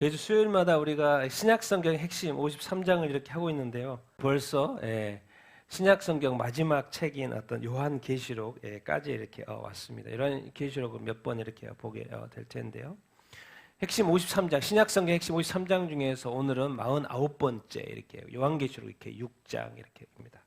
매주 수요일마다 우리가 신약성경의 핵심 53장을 이렇게 하고 있는데요. 벌써 신약성경 마지막 책인 어떤 요한계시록까지 이렇게 왔습니다. 이런 계시록을 몇 번 이렇게 보게 될 텐데요. 핵심 53장, 신약성경 핵심 53장 중에서 오늘은 49번째 이렇게 요한계시록 이렇게 6장 이렇게입니다.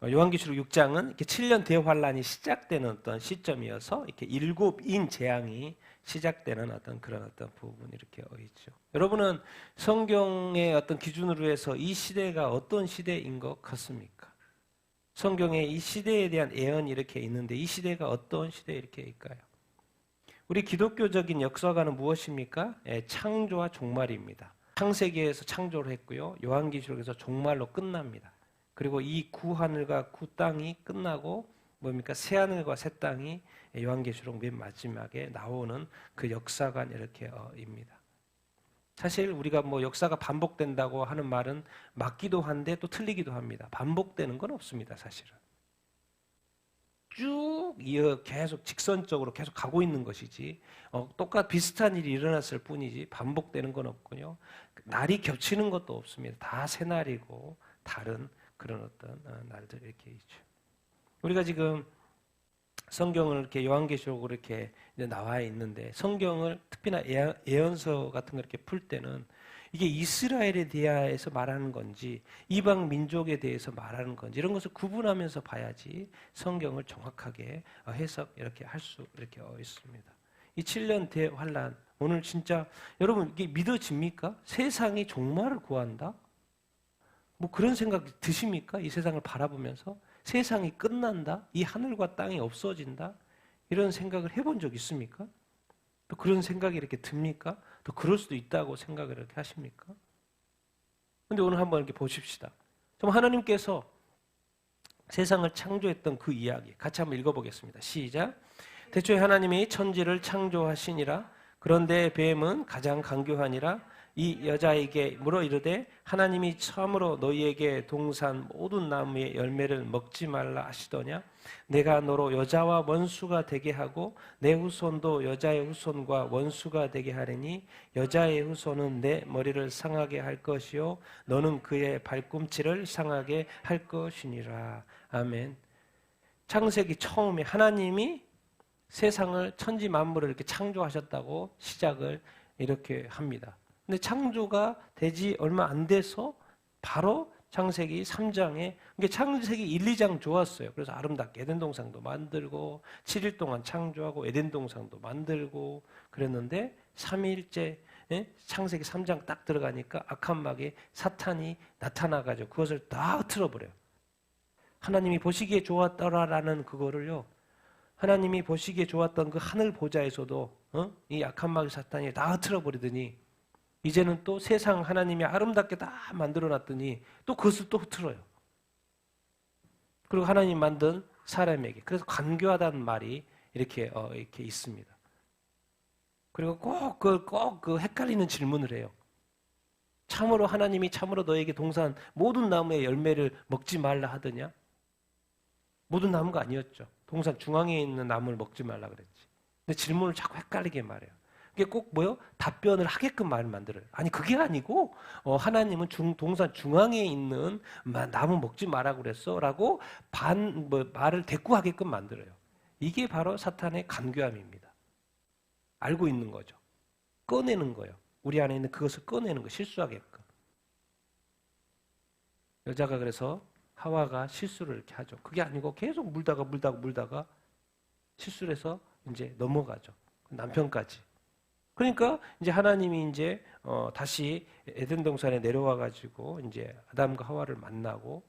요한계시록 6장은 이렇게 7년 대환란이 시작되는 어떤 시점이어서 이렇게 7인 재앙이 시작되는 어떤 그런 어떤 부분이 이렇게 있죠. 여러분은 성경의 어떤 기준으로 해서 이 시대가 어떤 시대인 것 같습니까? 성경에 이 시대에 대한 예언이 이렇게 있는데 이 시대가 어떤 시대에 이렇게 있까요? 우리 기독교적인 역사관은 무엇입니까? 창조와 종말입니다. 창세기에서 창조를 했고요. 요한계시록에서 종말로 끝납니다. 그리고 이 구하늘과 구 땅이 끝나고 뭡니까? 새 하늘과 새 땅이 요한계시록 맨 마지막에 나오는 그 역사관 이렇게 입니다. 사실 우리가 뭐 역사가 반복된다고 하는 말은 맞기도 한데 또 틀리기도 합니다. 반복되는 건 없습니다, 사실은. 쭉 이어 계속 직선적으로 계속 가고 있는 것이지 똑같 비슷한 일이 일어났을 뿐이지 반복되는 건 없고요. 날이 겹치는 것도 없습니다. 다 새 날이고 다른 그런 어떤 날들 이렇게 있죠. 우리가 지금 성경을 이렇게 요한계시록으로 이렇게 나와 있는데 성경을 특히나 예언서 같은 거 이렇게 풀 때는 이게 이스라엘에 대해서 말하는 건지 이방 민족에 대해서 말하는 건지 이런 것을 구분하면서 봐야지 성경을 정확하게 해석 이렇게 할 수 이렇게 있습니다. 이 7년 대환란 오늘 진짜 여러분 이게 믿어집니까? 세상이 종말을 구한다? 뭐 그런 생각 드십니까? 이 세상을 바라보면서 세상이 끝난다? 이 하늘과 땅이 없어진다? 이런 생각을 해본 적 있습니까? 또 그런 생각이 이렇게 듭니까? 또 그럴 수도 있다고 생각을 이렇게 하십니까? 근데 오늘 한번 이렇게 보십시다. 정말 하나님께서 세상을 창조했던 그 이야기 같이 한번 읽어보겠습니다. 시작. 태초에 하나님이 천지를 창조하시니라. 그런데 뱀은 가장 강교하니라. 이 여자에게 물어 이르되 하나님이 처음으로 너희에게 동산 모든 나무의 열매를 먹지 말라 하시더냐. 내가 너로 여자와 원수가 되게 하고 내 후손도 여자의 후손과 원수가 되게 하리니 여자의 후손은 내 머리를 상하게 할 것이요 너는 그의 발꿈치를 상하게 할 것이니라. 아멘. 창세기 처음에 하나님이 세상을 천지 만물을 이렇게 창조하셨다고 시작을 이렇게 합니다. 근데 창조가 되지 얼마 안 돼서 바로 창세기 3장에 그러니까 창세기 1, 2장 좋았어요. 그래서 아름답게 에덴 동산도 만들고 7일 동안 창조하고 에덴 동산도 만들고 그랬는데 3일째 창세기 3장 딱 들어가니까 악한 마귀 사탄이 나타나가지고 그것을 다 흐트러버려요. 하나님이 보시기에 좋았더라라는 그거를요. 하나님이 보시기에 좋았던 그 하늘 보좌에서도 이 악한 마귀 사탄이 다 흐트러버리더니 이제는 또 세상 하나님이 아름답게 다 만들어놨더니 또 그것을 또 흐트러요. 그리고 하나님 만든 사람에게 그래서 간교하다는 말이 이렇게 있습니다. 그리고 꼭 그 헷갈리는 질문을 해요. 참으로 하나님이 참으로 너에게 동산 모든 나무의 열매를 먹지 말라 하더냐? 모든 나무가 아니었죠. 동산 중앙에 있는 나무를 먹지 말라 그랬지. 근데 질문을 자꾸 헷갈리게 말해요. 이게 꼭 뭐요? 답변을 하게끔 말을 만들어요. 아니 그게 아니고 하나님은 동산 중앙에 있는 나무 먹지 마라 그랬어 라고 말을 대꾸하게끔 만들어요. 이게 바로 사탄의 간교함입니다. 알고 있는 거죠. 꺼내는 거예요. 우리 안에 있는 그것을 꺼내는 거 실수하게끔. 여자가 그래서 하와가 실수를 이렇게 하죠. 그게 아니고 계속 물다가 실수를 해서 이제 넘어가죠. 남편까지. 그러니까 이제 하나님이 이제 다시 에덴 동산에 내려와 가지고 이제 아담과 하와를 만나고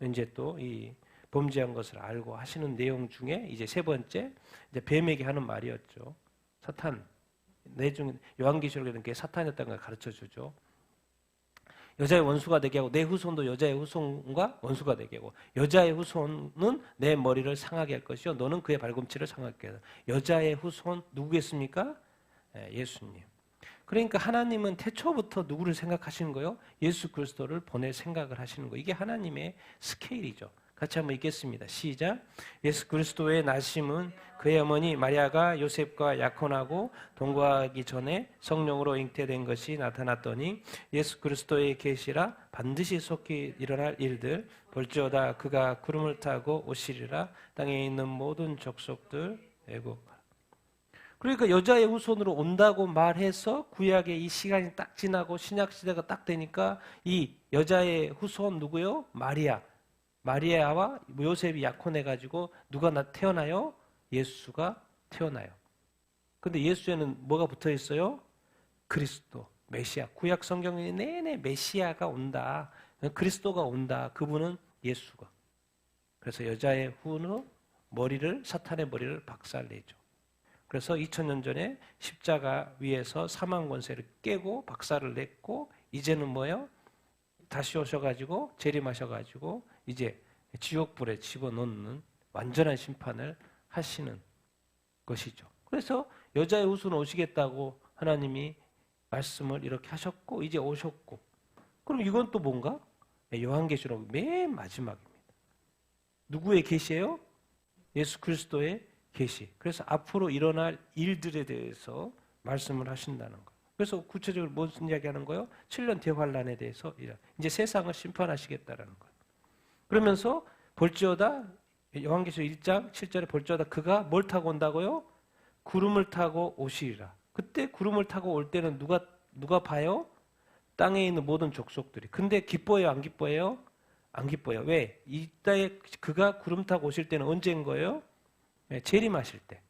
이제 또 이 범죄한 것을 알고 하시는 내용 중에 이제 세 번째 이제 뱀에게 하는 말이었죠. 사탄 내중 요한계시록에는 게 사탄이었다는 걸 가르쳐 주죠. 여자의 원수가 되게 하고 내 후손도 여자의 후손과 원수가 되게 하고 여자의 후손은 내 머리를 상하게 할 것이요 너는 그의 발꿈치를 상하게 하다. 여자의 후손 누구겠습니까? 예수님. 그러니까 하나님은 태초부터 누구를 생각하시는 거예요? 예수 그리스도를 보낼 생각을 하시는 거예요. 이게 하나님의 스케일이죠. 같이 한번 읽겠습니다. 시작. 예수 그리스도의 나심은 그의 어머니 마리아가 요셉과 약혼하고 동거하기 전에 성령으로 잉태된 것이 나타났더니 예수 그리스도의 계시라 반드시 속히 일어날 일들 볼지어다 그가 구름을 타고 오시리라 땅에 있는 모든 족속들 애굽. 그러니까 여자의 후손으로 온다고 말해서 구약의 이 시간이 딱 지나고 신약 시대가 딱 되니까 이 여자의 후손 누구요? 마리아와 요셉이 약혼해가지고 누가 태어나요? 예수가 태어나요. 근데 예수에는 뭐가 붙어 있어요? 그리스도, 메시아. 구약 성경에 내내 메시아가 온다. 그리스도가 온다. 그분은 예수가. 그래서 여자의 후는 사탄의 머리를 박살내죠. 그래서 2000년 전에 십자가 위에서 사망 권세를 깨고 박살을 냈고 이제는 뭐예요? 다시 오셔가지고 재림하셔가지고 이제 지옥불에 집어넣는 완전한 심판을 하시는 것이죠. 그래서 여자의 후손 오시겠다고 하나님이 말씀을 이렇게 하셨고 이제 오셨고 그럼 이건 또 뭔가? 요한계시록 맨 마지막입니다. 누구의 계시예요? 예수 그리스도의 계시. 그래서 앞으로 일어날 일들에 대해서 말씀을 하신다는 거예요. 그래서 구체적으로 무슨 이야기하는 거예요? 7년 대환란에 대해서 이제 세상을 심판하시겠다라는 거예요. 그러면서 볼지어다 요한계시록 1장 7절에 볼지어다 그가 뭘 타고 온다고요? 구름을 타고 오시리라. 그때 구름을 타고 올 때는 누가 봐요? 땅에 있는 모든 족속들이. 근데 기뻐해요? 안 기뻐해요? 안 기뻐요. 왜? 이때에 그가 구름 타고 오실 때는 언제인 거예요? 재림하실 때.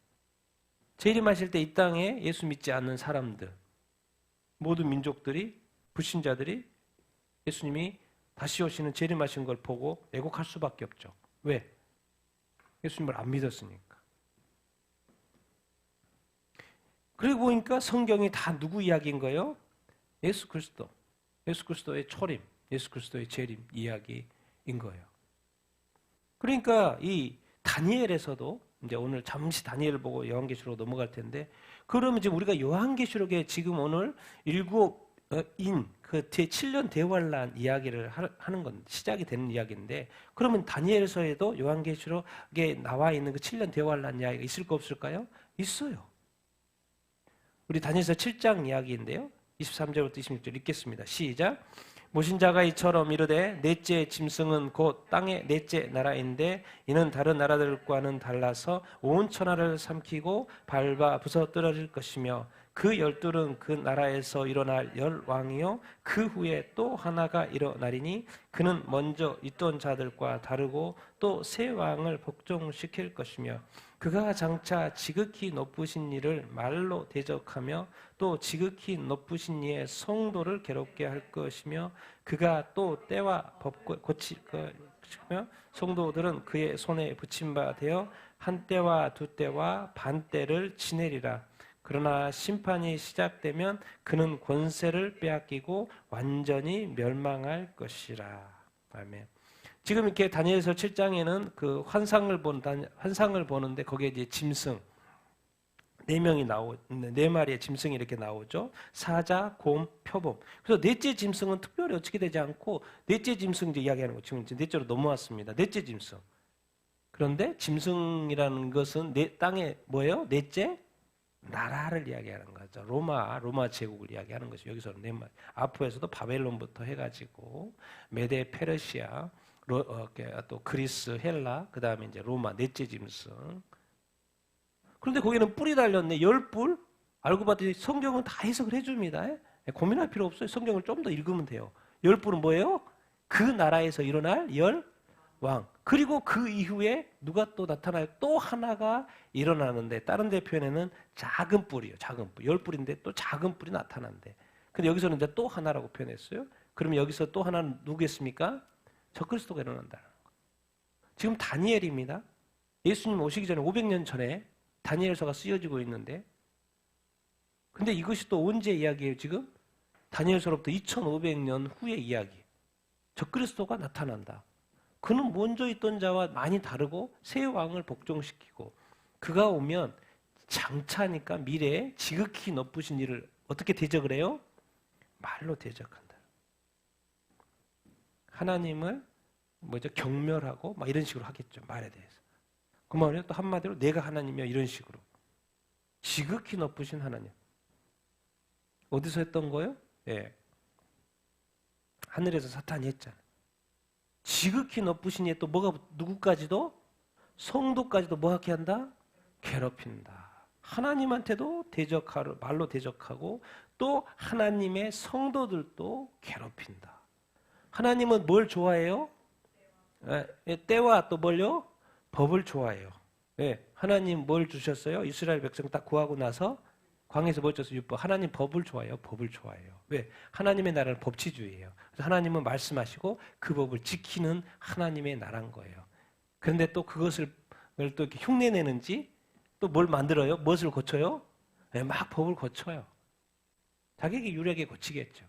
재림하실 때 이 땅에 예수 믿지 않는 사람들, 모든 민족들이, 불신자들이 예수님이 다시 오시는 재림하신 걸 보고 왜곡할 수밖에 없죠. 왜? 예수님을 안 믿었으니까. 그리고 보니까 성경이 다 누구 이야기인 거예요? 예수 그리스도. 예수 그리스도의 초림, 예수 그리스도의 재림 이야기인 거예요. 그러니까 이 다니엘에서도 이제 오늘 잠시 다니엘을 보고 요한계시록으로 넘어갈 텐데 그러면 이제 우리가 요한계시록에 지금 오늘 그 7년 대환란 이야기를 하는 건 시작이 되는 이야기인데 그러면 다니엘서에도 요한계시록에 나와 있는 그 7년 대환란 이야기가 있을 거 없을까요? 있어요. 우리 다니엘서 7장 이야기인데요. 23절부터 26절 읽겠습니다. 시작. 모신 자가 이처럼 이르되 넷째 짐승은 곧 땅의 넷째 나라인데 이는 다른 나라들과는 달라서 온 천하를 삼키고 밟아 부서뜨릴 것이며 그 12은 그 나라에서 일어날 10왕이요 그 후에 또 하나가 일어나리니 그는 먼저 있던 자들과 다르고 또 새 왕을 복종시킬 것이며 그가 장차 지극히 높으신 이를 말로 대적하며 또 지극히 높으신 이의 성도를 괴롭게 할 것이며 그가 또 때와 법을 고칠 것이며 성도들은 그의 손에 붙임 바 되어 한 때와 두 때와 반 때를 지내리라. 그러나 심판이 시작되면 그는 권세를 빼앗기고 완전히 멸망할 것이라. 아멘. 지금 이렇게 다니엘서 7장에는 그 환상을 보는데 거기에 이제 짐승 4명이 네 마리의 짐승이 이렇게 나오죠. 사자, 곰, 표범. 그래서 넷째 짐승은 특별히 어떻게 되지 않고 넷째 짐승 이제 이야기하는 거 지금 넷째로 넘어왔습니다. 넷째 짐승. 그런데 짐승이라는 것은 땅에 뭐예요? 넷째 나라를 이야기하는 거죠. 로마 제국을 이야기하는 것이 여기서는 네 마리. 아프에서도 바벨론부터 해가지고 메데, 페르시아, 또 그리스, 헬라, 그 다음에 이제 로마 넷째 짐승. 그런데 거기는 뿔이 달렸네. 10뿔? 알고 봤더니 성경은 다 해석을 해줍니다. 고민할 필요 없어요. 성경을 좀 더 읽으면 돼요. 10뿔은 뭐예요? 그 나라에서 일어날 10왕. 그리고 그 이후에 누가 또 나타나요? 또 하나가 일어나는데 다른 데 표현에는 작은 뿔이에요. 작은 뿔. 10뿔인데 또 작은 뿔이 나타난대. 근데 여기서는 이제 또 하나라고 표현했어요. 그러면 여기서 또 하나는 누구겠습니까? 적그리스도가 일어난다는 거. 지금 다니엘입니다. 예수님 오시기 전에 500년 전에 다니엘서가 쓰여지고 있는데 근데 이것이 또 언제 이야기예요 지금? 다니엘서로부터 2500년 후의 이야기. 적그리스도가 나타난다. 그는 먼저 있던 자와 많이 다르고 새 왕을 복종시키고 그가 오면 장차니까 미래에 지극히 높으신 일을 어떻게 대적을 해요? 말로 대적한다. 하나님을 경멸하고 막 이런 식으로 하겠죠. 말에 대해서. 그 말이요. 또 한마디로 내가 하나님이야 이런 식으로. 지극히 높으신 하나님. 어디서 했던 거예요? 예. 하늘에서 사탄이 했잖아요. 지극히 높으신 이에 또 뭐가 누구까지도 성도까지도 뭐하게 한다? 괴롭힌다. 하나님한테도 대적하고 말로 대적하고 또 하나님의 성도들도 괴롭힌다. 하나님은 뭘 좋아해요? 때와 또 뭘요? 법을 좋아해요. 네, 하나님 뭘 주셨어요? 이스라엘 백성 딱 구하고 나서 광야에서 뭘 줬어요? 율법. 하나님 법을 좋아해요. 법을 좋아해요. 왜? 하나님의 나라는 법치주의예요. 그래서 하나님은 말씀하시고 그 법을 지키는 하나님의 나라인 거예요. 그런데 또 그것을 또 이렇게 흉내내는지 또 뭘 만들어요? 무엇을 고쳐요? 네, 막 법을 고쳐요. 자기에게 유리하게 고치겠죠.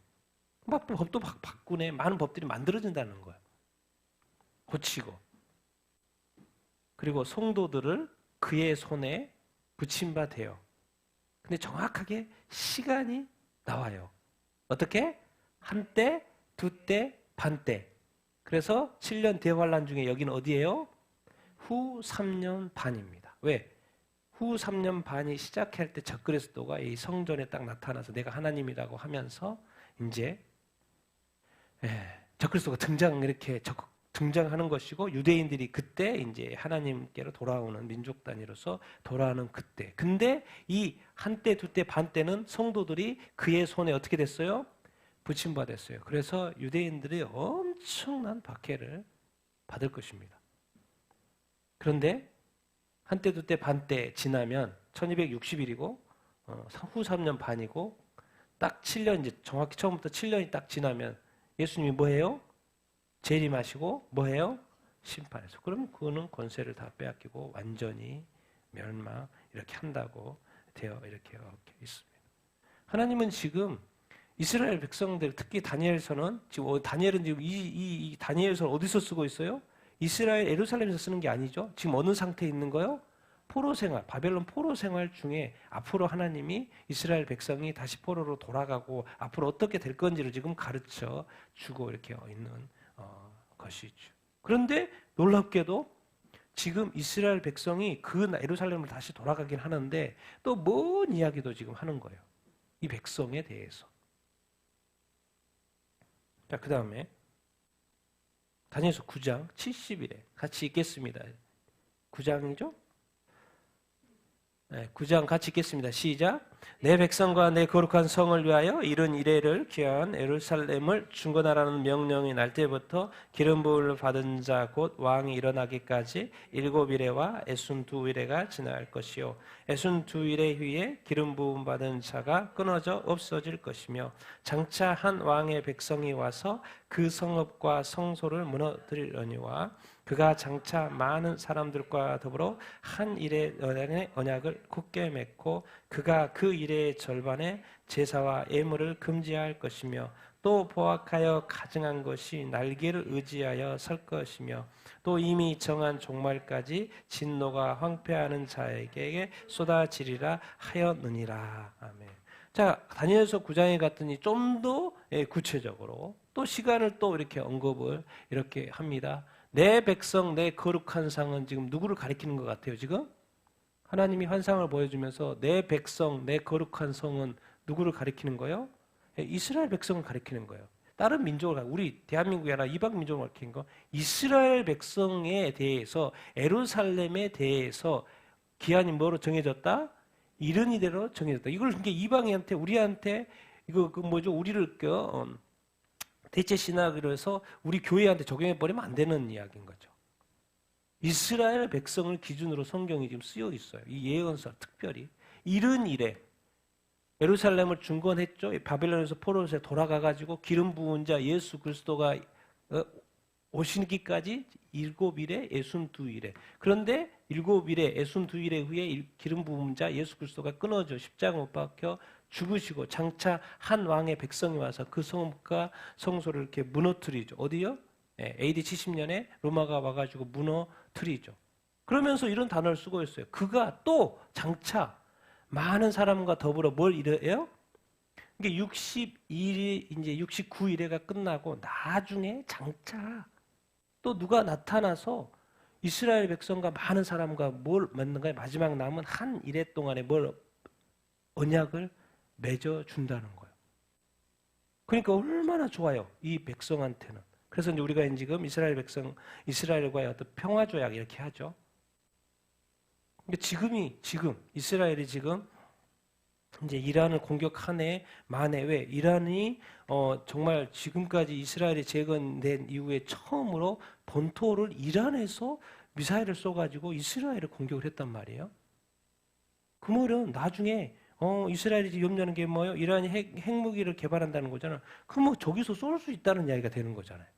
막 법도 막 바꾸네. 많은 법들이 만들어진다는 거예요. 고치고. 그리고 성도들을 그의 손에 붙임 바 돼요. 근데 정확하게 시간이 나와요. 어떻게? 한때, 두때, 반때. 그래서 7년 대환란 중에 여기는 어디예요? 후 3년 반입니다. 왜? 후 3년 반이 시작할 때 적그리스도가 이 성전에 딱 나타나서 내가 하나님이라고 하면서 이제 적그리스도가 이렇게 등장하는 것이고 유대인들이 그때 이제 하나님께로 돌아오는 민족 단위로서 돌아오는 그때. 근데 이 한때, 두때, 반때는 성도들이 그의 손에 어떻게 됐어요? 붙임받았어요. 그래서 유대인들이 엄청난 박해를 받을 것입니다. 그런데 한때, 두때, 반때 지나면 1260일이고 후 3년 반이고 딱 7년 이제 정확히 처음부터 7년이 딱 지나면 예수님이 뭐해요? 재림하시고 뭐해요? 심판해서. 그럼 그거는 권세를 다 빼앗기고 완전히 멸망 이렇게 한다고 되어 이렇게 있습니다. 하나님은 지금 이스라엘 백성들 특히 다니엘서는 지금 다니엘은 지금 이 다니엘서는 어디서 쓰고 있어요? 이스라엘 예루살렘에서 쓰는 게 아니죠. 지금 어느 상태에 있는 거요? 포로 생활, 바벨론 포로 생활 중에 앞으로 하나님이 이스라엘 백성이 다시 포로로 돌아가고 앞으로 어떻게 될 건지를 지금 가르쳐 주고 이렇게 있는 것이죠. 그런데 놀랍게도 지금 이스라엘 백성이 그 예루살렘을 다시 돌아가긴 하는데 또 뭔 이야기도 지금 하는 거예요. 이 백성에 대해서. 자, 그 다음에 다니엘서 9장 70일에 같이 읽겠습니다. 9장이죠? 네, 9장 같이 읽겠습니다. 시작. 내 백성과 내 거룩한 성을 위하여 이른 이레를 귀한 예루살렘을 중건하라는 명령이 날 때부터 기름 부음을 받은 자 곧 왕이 일어나기까지 7일에와 62일에가 지날 것이요 애순 2일의 후에 기름 부음 받은 자가 끊어져 없어질 것이며 장차 한 왕의 백성이 와서 그 성읍과 성소를 무너뜨리려니와 그가 장차 많은 사람들과 더불어 한 일의 언약을 굳게 맺고 그가 그 일의 절반에 제사와 예물을 금지할 것이며 또 보악하여 가증한 것이 날개를 의지하여 설 것이며 또 이미 정한 종말까지 진노가 황폐하는 자에게 쏟아지리라 하였느니라. 아멘. 자, 다니엘서 9장에 갔더니 좀 더 구체적으로 또 시간을 또 이렇게 언급을 이렇게 합니다. 내 백성, 내 거룩한 상은 지금 누구를 가리키는 것 같아요, 지금? 하나님이 환상을 보여주면서 내 백성, 내 거룩한 성은 누구를 가리키는 거예요? 이스라엘 백성을 가리키는 거예요. 다른 민족을, 우리 대한민국이 아니라 이방 민족을 가리키는 거. 이스라엘 백성에 대해서, 예루살렘에 대해서 기한이 뭐로 정해졌다? 이른 이대로 정해졌다. 이걸 그러니까 이방인한테, 우리한테, 우리를 대체 신학으로 해서 우리 교회한테 적용해버리면 안 되는 이야기인 거죠. 이스라엘 백성을 기준으로 성경이 지금 쓰여 있어요. 이 예언서 특별히. 이른 이래. 예루살렘을 중건했죠. 바벨론에서 포로에서 돌아가가지고 기름 부은 자 예수 그리스도가 오시기까지 7일에 62일에. 그런데 7일에 62일에 후에 기름 부은 자 예수 그리스도가 끊어져 십자가 못 박혀 죽으시고 장차 한 왕의 백성이 와서 그 성읍과 성소를 이렇게 무너뜨리죠. 어디요? AD 70년에 로마가 와가지고 무너뜨리죠. 그러면서 이런 단어를 쓰고 있어요. 그가 또 장차 많은 사람과 더불어 뭘 이래요? 이게 62일이 이제 69일에가 끝나고 나중에 장차 또 누가 나타나서 이스라엘 백성과 많은 사람과 뭘 맺는가요? 마지막 남은 한 이래 동안에 뭘 언약을 맺어 준다는 거예요. 그러니까 얼마나 좋아요, 이 백성한테는. 그래서 이제 우리가 지금 이스라엘 백성, 이스라엘과의 어떤 평화 조약 이렇게 하죠. 근데 지금 이스라엘이 지금 이제 이란을 공격한 해 만에, 왜 이란이 정말 지금까지 이스라엘이 재건된 이후에 처음으로 본토를 이란에서 미사일을 쏘가지고 이스라엘을 공격을 했단 말이에요. 그 말은 나중에 이스라엘이 염려하는 게 뭐예요? 이란이 핵무기를 개발한다는 거잖아. 그럼 뭐 저기서 쏠 수 있다는 이야기가 되는 거잖아요.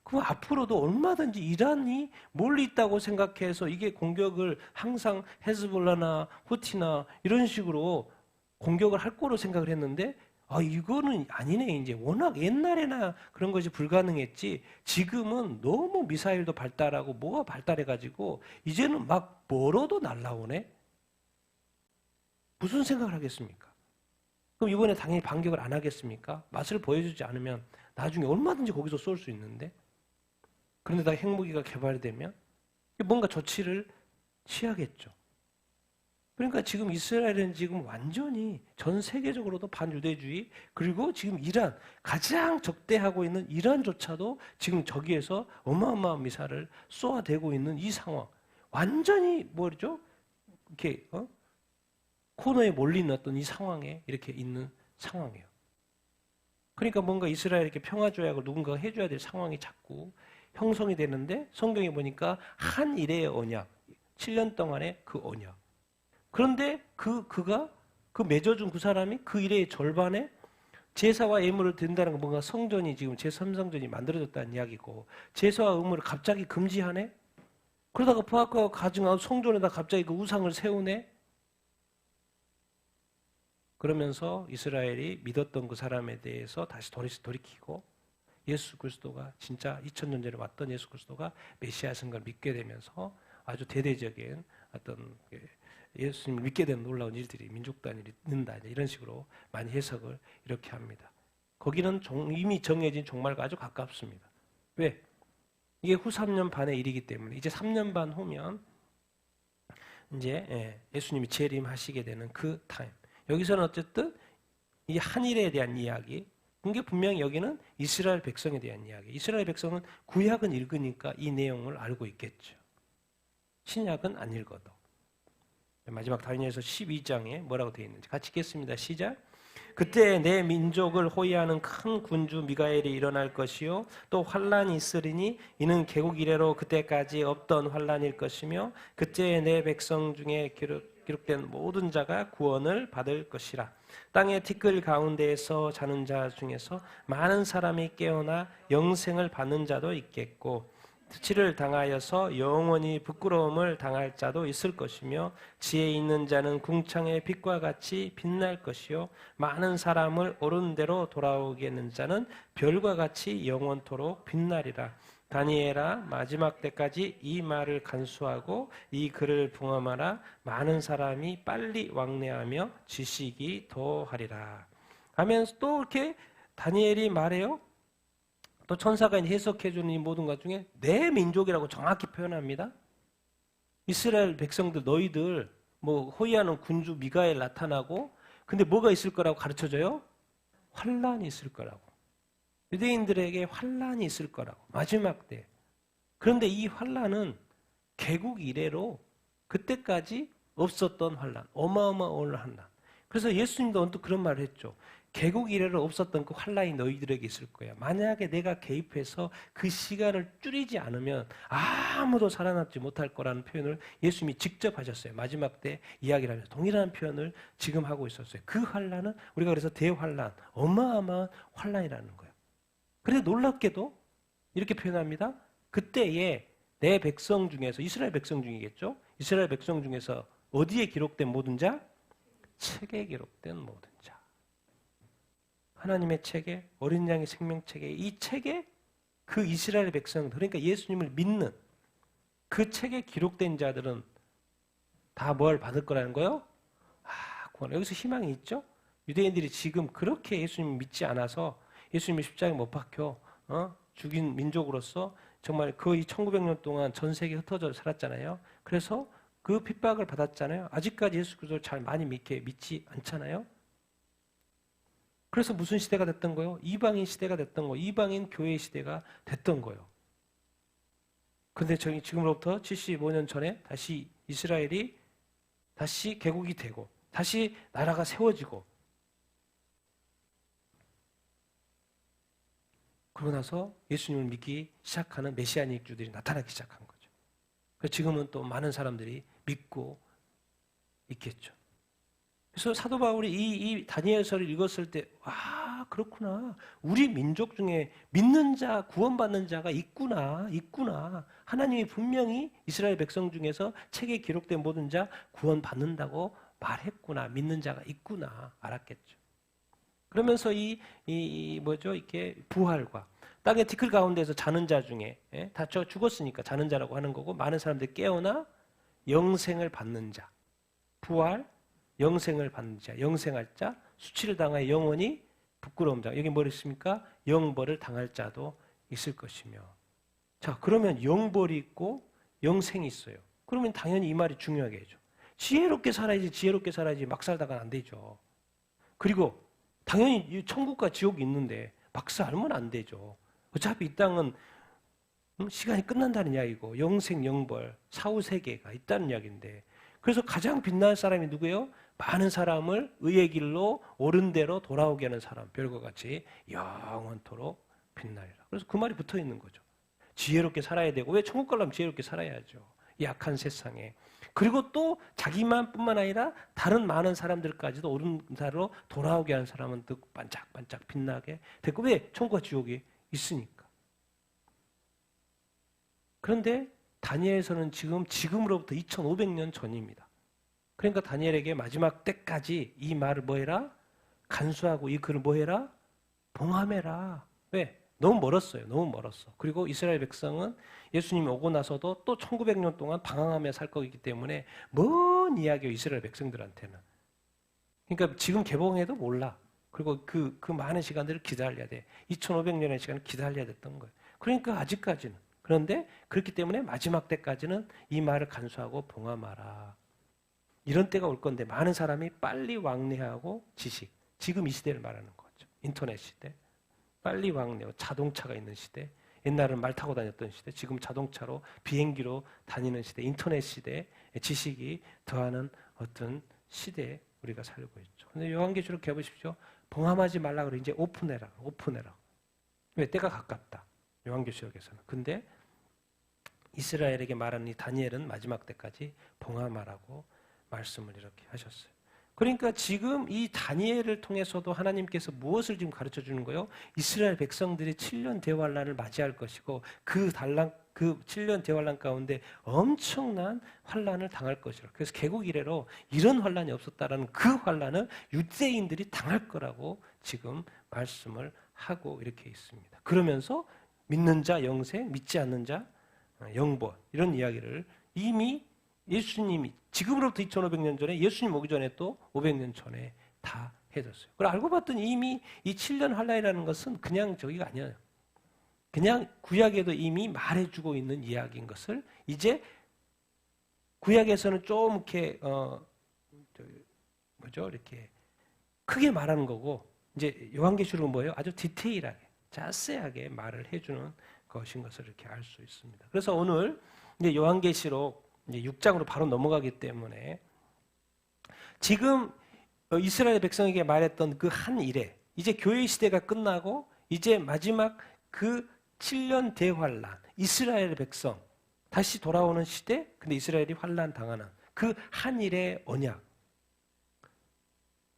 그럼 앞으로도 얼마든지 이란이 멀리 있다고 생각해서 이게 공격을 항상 헤즈볼라나 후티나 이런 식으로 공격을 할 거로 생각을 했는데, 이거는 아니네. 이제 워낙 옛날에나 그런 것이 불가능했지, 지금은 너무 미사일도 발달하고 뭐가 발달해가지고 이제는 막 멀어도 날라오네. 무슨 생각을 하겠습니까? 그럼 이번에 당연히 반격을 안 하겠습니까? 맛을 보여주지 않으면 나중에 얼마든지 거기서 쏠 수 있는데. 그런데 다 핵무기가 개발되면 뭔가 조치를 취하겠죠. 그러니까 지금 이스라엘은 지금 완전히 전 세계적으로도 반유대주의, 그리고 지금 이란, 가장 적대하고 있는 이란조차도 지금 저기에서 어마어마한 미사를 쏘아대고 있는 이 상황. 완전히 뭐죠? 이렇게 코너에 몰린 어떤 이 상황에 이렇게 있는 상황이에요. 그러니까 뭔가 이스라엘 이렇게 평화조약을 누군가가 해줘야 될 상황이 자꾸 형성이 되는데, 성경에 보니까 한 일의 언약, 7년 동안의 그 언약. 그런데 그가 맺어준 그 사람이 그 일의 절반에 제사와 예물을 드린다는 건 뭔가 성전이 지금 제3성전이 만들어졌다는 이야기고, 제사와 예물을 갑자기 금지하네? 그러다가 포악하고 가증하고 성전에다 갑자기 그 우상을 세우네? 그러면서 이스라엘이 믿었던 그 사람에 대해서 다시 돌이키고 예수 그리스도가 진짜 2000년 전에 왔던 예수 그리스도가 메시아신 걸 믿게 되면서 아주 대대적인 어떤 예수님을 믿게 되는 놀라운 일들이 민족 단위로 있는다, 이런 식으로 많이 해석을 이렇게 합니다. 거기는 이미 정해진 종말과 아주 가깝습니다. 왜? 이게 후 3년 반의 일이기 때문에 이제 3년 반 후면 이제 예수님이 재림하시게 되는 그 타임. 여기서는 어쨌든 이 한일에 대한 이야기, 이게 분명히 여기는 이스라엘 백성에 대한 이야기. 이스라엘 백성은 구약은 읽으니까 이 내용을 알고 있겠죠. 신약은 안 읽어도. 마지막 다니엘서 12장에 뭐라고 되어 있는지 같이 읽겠습니다. 시작. 그때 내 민족을 호위하는 큰 군주 미가엘이 일어날 것이요 또 환란이 있으리니 이는 개국 이래로 그때까지 없던 환란일 것이며 그때 내 백성 중에 기록된 모든 자가 구원을 받을 것이라. 땅의 티끌 가운데에서 자는 자 중에서 많은 사람이 깨어나 영생을 받는 자도 있겠고 치를 당하여서 영원히 부끄러움을 당할 자도 있을 것이며 지혜 있는 자는 궁창의 빛과 같이 빛날 것이요 많은 사람을 옳은 대로 돌아오게 하는 자는 별과 같이 영원토록 빛나리라. 다니엘아, 마지막 때까지 이 말을 간수하고 이 글을 봉함하라. 많은 사람이 빨리 왕래하며 지식이 더하리라. 하면서 또 이렇게 다니엘이 말해요. 또 천사가 해석해주는 이 모든 것 중에 내 민족이라고 정확히 표현합니다. 이스라엘 백성들, 너희들 뭐 호위하는 군주 미가엘 나타나고, 근데 뭐가 있을 거라고 가르쳐줘요? 환란이 있을 거라고. 유대인들에게 환란이 있을 거라고, 마지막 때. 그런데 이 환란은 개국 이래로 그때까지 없었던 환란, 어마어마한 환란. 그래서 예수님도 언뜻 그런 말을 했죠. 개국 이래로 없었던 그 환란이 너희들에게 있을 거야. 만약에 내가 개입해서 그 시간을 줄이지 않으면 아무도 살아남지 못할 거라는 표현을 예수님이 직접 하셨어요. 마지막 때 이야기를 하면서 동일한 표현을 지금 하고 있었어요. 그 환란은 우리가 그래서 대환란, 어마어마한 환란이라는 거예요. 그런데 놀랍게도 이렇게 표현합니다. 그때에 내 백성 중에서, 이스라엘 백성 중이겠죠? 이스라엘 백성 중에서 어디에 기록된 모든 자? 책에 기록된 모든 자. 하나님의 책에, 어린 양의 생명책에, 이 책에 그 이스라엘 백성들, 그러니까 예수님을 믿는 그 책에 기록된 자들은 다 뭘 받을 거라는 거예요? 구원. 여기서 희망이 있죠? 유대인들이 지금 그렇게 예수님을 믿지 않아서 예수님이 십자가에 못 박혀 죽인 민족으로서 정말 거의 1900년 동안 전 세계에 흩어져 살았잖아요. 그래서 그 핍박을 받았잖아요. 아직까지 예수 그리스도를 잘 많이 믿지 않잖아요. 그래서 무슨 시대가 됐던 거예요? 이방인 시대가 됐던 거예요. 이방인 교회 시대가 됐던 거예요. 근데 저희 지금으로부터 75년 전에 다시 이스라엘이 다시 개국이 되고 다시 나라가 세워지고 그러고 나서 예수님을 믿기 시작하는 메시아닉주들이 나타나기 시작한 거죠. 그래서 지금은 또 많은 사람들이 믿고 있겠죠. 그래서 사도 바울이 이 다니엘서를 읽었을 때, 와, 그렇구나. 우리 민족 중에 믿는 자, 구원받는 자가 있구나. 하나님이 분명히 이스라엘 백성 중에서 책에 기록된 모든 자 구원받는다고 말했구나. 믿는 자가 있구나. 알았겠죠. 그러면서 이렇게 부활과 땅의 티끌 가운데서 자는 자 중에, 다 죽었으니까 자는 자라고 하는 거고, 많은 사람들이 깨어나 영생을 받는 자, 부활, 영생을 받는 자, 영생할 자, 수치를 당하여 영원히 부끄러움 자. 여기 뭐 있습니까? 영벌을 당할 자도 있을 것이며. 자, 그러면 영벌이 있고 영생이 있어요. 그러면 당연히 이 말이 중요하겠죠. 지혜롭게 살아야지 막 살다가는 안 되죠. 그리고 당연히 천국과 지옥이 있는데 막 살면 안 되죠. 어차피 이 땅은 시간이 끝난다는 이야기고 영생, 영벌, 사후세계가 있다는 이야기인데, 그래서 가장 빛날 사람이 누구예요? 많은 사람을 의의 길로 옳은 대로 돌아오게 하는 사람, 별과 같이 영원토록 빛나리라. 그래서 그 말이 붙어 있는 거죠. 지혜롭게 살아야 되고, 왜 천국 가려면 지혜롭게 살아야죠. 이 악한 세상에. 그리고 또 자기만뿐만 아니라 다른 많은 사람들까지도 옳은 대로 돌아오게 하는 사람은 또 반짝반짝 빛나게 되고, 왜? 천국과 지옥이 있으니까. 그런데 다니엘서는 지금으로부터 2500년 전입니다. 그러니까 다니엘에게 마지막 때까지 이 말을 뭐 해라? 간수하고 이 글을 뭐 해라? 봉함해라. 왜? 너무 멀었어요. 너무 멀었어. 그리고 이스라엘 백성은 예수님이 오고 나서도 또 1900년 동안 방황하며 살 거기 때문에 먼 이야기예요. 이스라엘 백성들한테는. 그러니까 지금 개봉해도 몰라. 그리고 그 많은 시간들을 기다려야 돼. 2500년의 시간을 기다려야 됐던 거예요. 그러니까 아직까지는. 그런데 그렇기 때문에 마지막 때까지는 이 말을 간수하고 봉함하라. 이런 때가 올 건데 많은 사람이 빨리 왕래하고 지금 이 시대를 말하는 거죠. 인터넷 시대. 빨리 왕래하고 자동차가 있는 시대. 옛날은 말 타고 다녔던 시대. 지금 자동차로 비행기로 다니는 시대. 인터넷 시대. 지식이 더하는 어떤 시대에 우리가 살고 있죠. 근데 요한계시록 해보십시오. 봉함하지 말라 그래. 이제 오픈해라. 왜? 때가 가깝다. 요한계시록에서는. 근데 이스라엘에게 말하는 이 다니엘은 마지막 때까지 봉함하라고 말씀을 이렇게 하셨어요. 그러니까 지금 이 다니엘을 통해서도 하나님께서 무엇을 지금 가르쳐 주는 거예요? 이스라엘 백성들이 7년 대환란을 맞이할 것이고 그 7년 대환란 가운데 엄청난 환란을 당할 것이라. 그래서 개국 이래로 이런 환란이 없었다라는 그 환란을 유대인들이 당할 거라고 지금 말씀을 하고 이렇게 있습니다. 그러면서 믿는 자 영생, 믿지 않는 자 영벌, 이런 이야기를 이미 예수님이 지금으로부터 2500년 전에, 예수님 오기 전에 또 500년 전에 다 해줬어요. 그걸 알고 봤더니 이미 이 7년 환란이라는 것은 그냥 저기가 아니에요. 그냥 구약에도 이미 말해주고 있는 이야기인 것을 이제 구약에서는 좀 이렇게 이렇게 크게 말하는 거고, 이제 요한계시록은 뭐예요? 아주 디테일하게, 자세하게 말을 해주는 것인 것을 이렇게 알 수 있습니다. 그래서 오늘 이제 요한계시록 이제 6장으로 바로 넘어가기 때문에 지금 이스라엘 백성에게 말했던 그 한 일에 이제 교회 시대가 끝나고 이제 마지막 그 7년 대환란, 이스라엘 백성 다시 돌아오는 시대, 근데 이스라엘이 환란 당하는 그 한 일의 언약.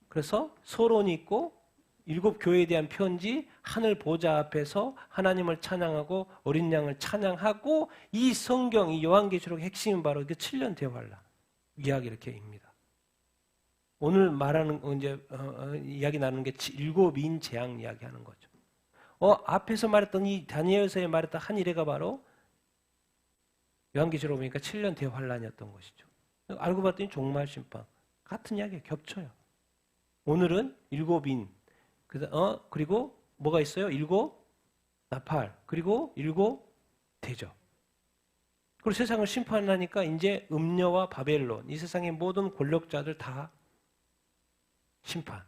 그래서 서론이 있고 7 교회에 대한 편지, 하늘 보좌 앞에서 하나님을 찬양하고 어린 양을 찬양하고, 이 성경, 이 요한계시록의 핵심은 바로 그 7년 대환란 이야기 이렇게 입니다. 오늘 말하는 이제 이야기 나누는 게 7인 재앙 이야기하는 거죠. 앞에서 말했던 이 다니엘서에 말했던 한 일회가 바로 요한계시록 보니까 7년 대환란이었던 것이죠. 알고 봤더니 종말 심판 같은 이야기에 겹쳐요. 오늘은 7인, 그리고 뭐가 있어요? 7 나팔, 그리고 7 되죠. 그리고 세상을 심판하니까 이제 음녀와 바벨론, 이 세상의 모든 권력자들 다 심판.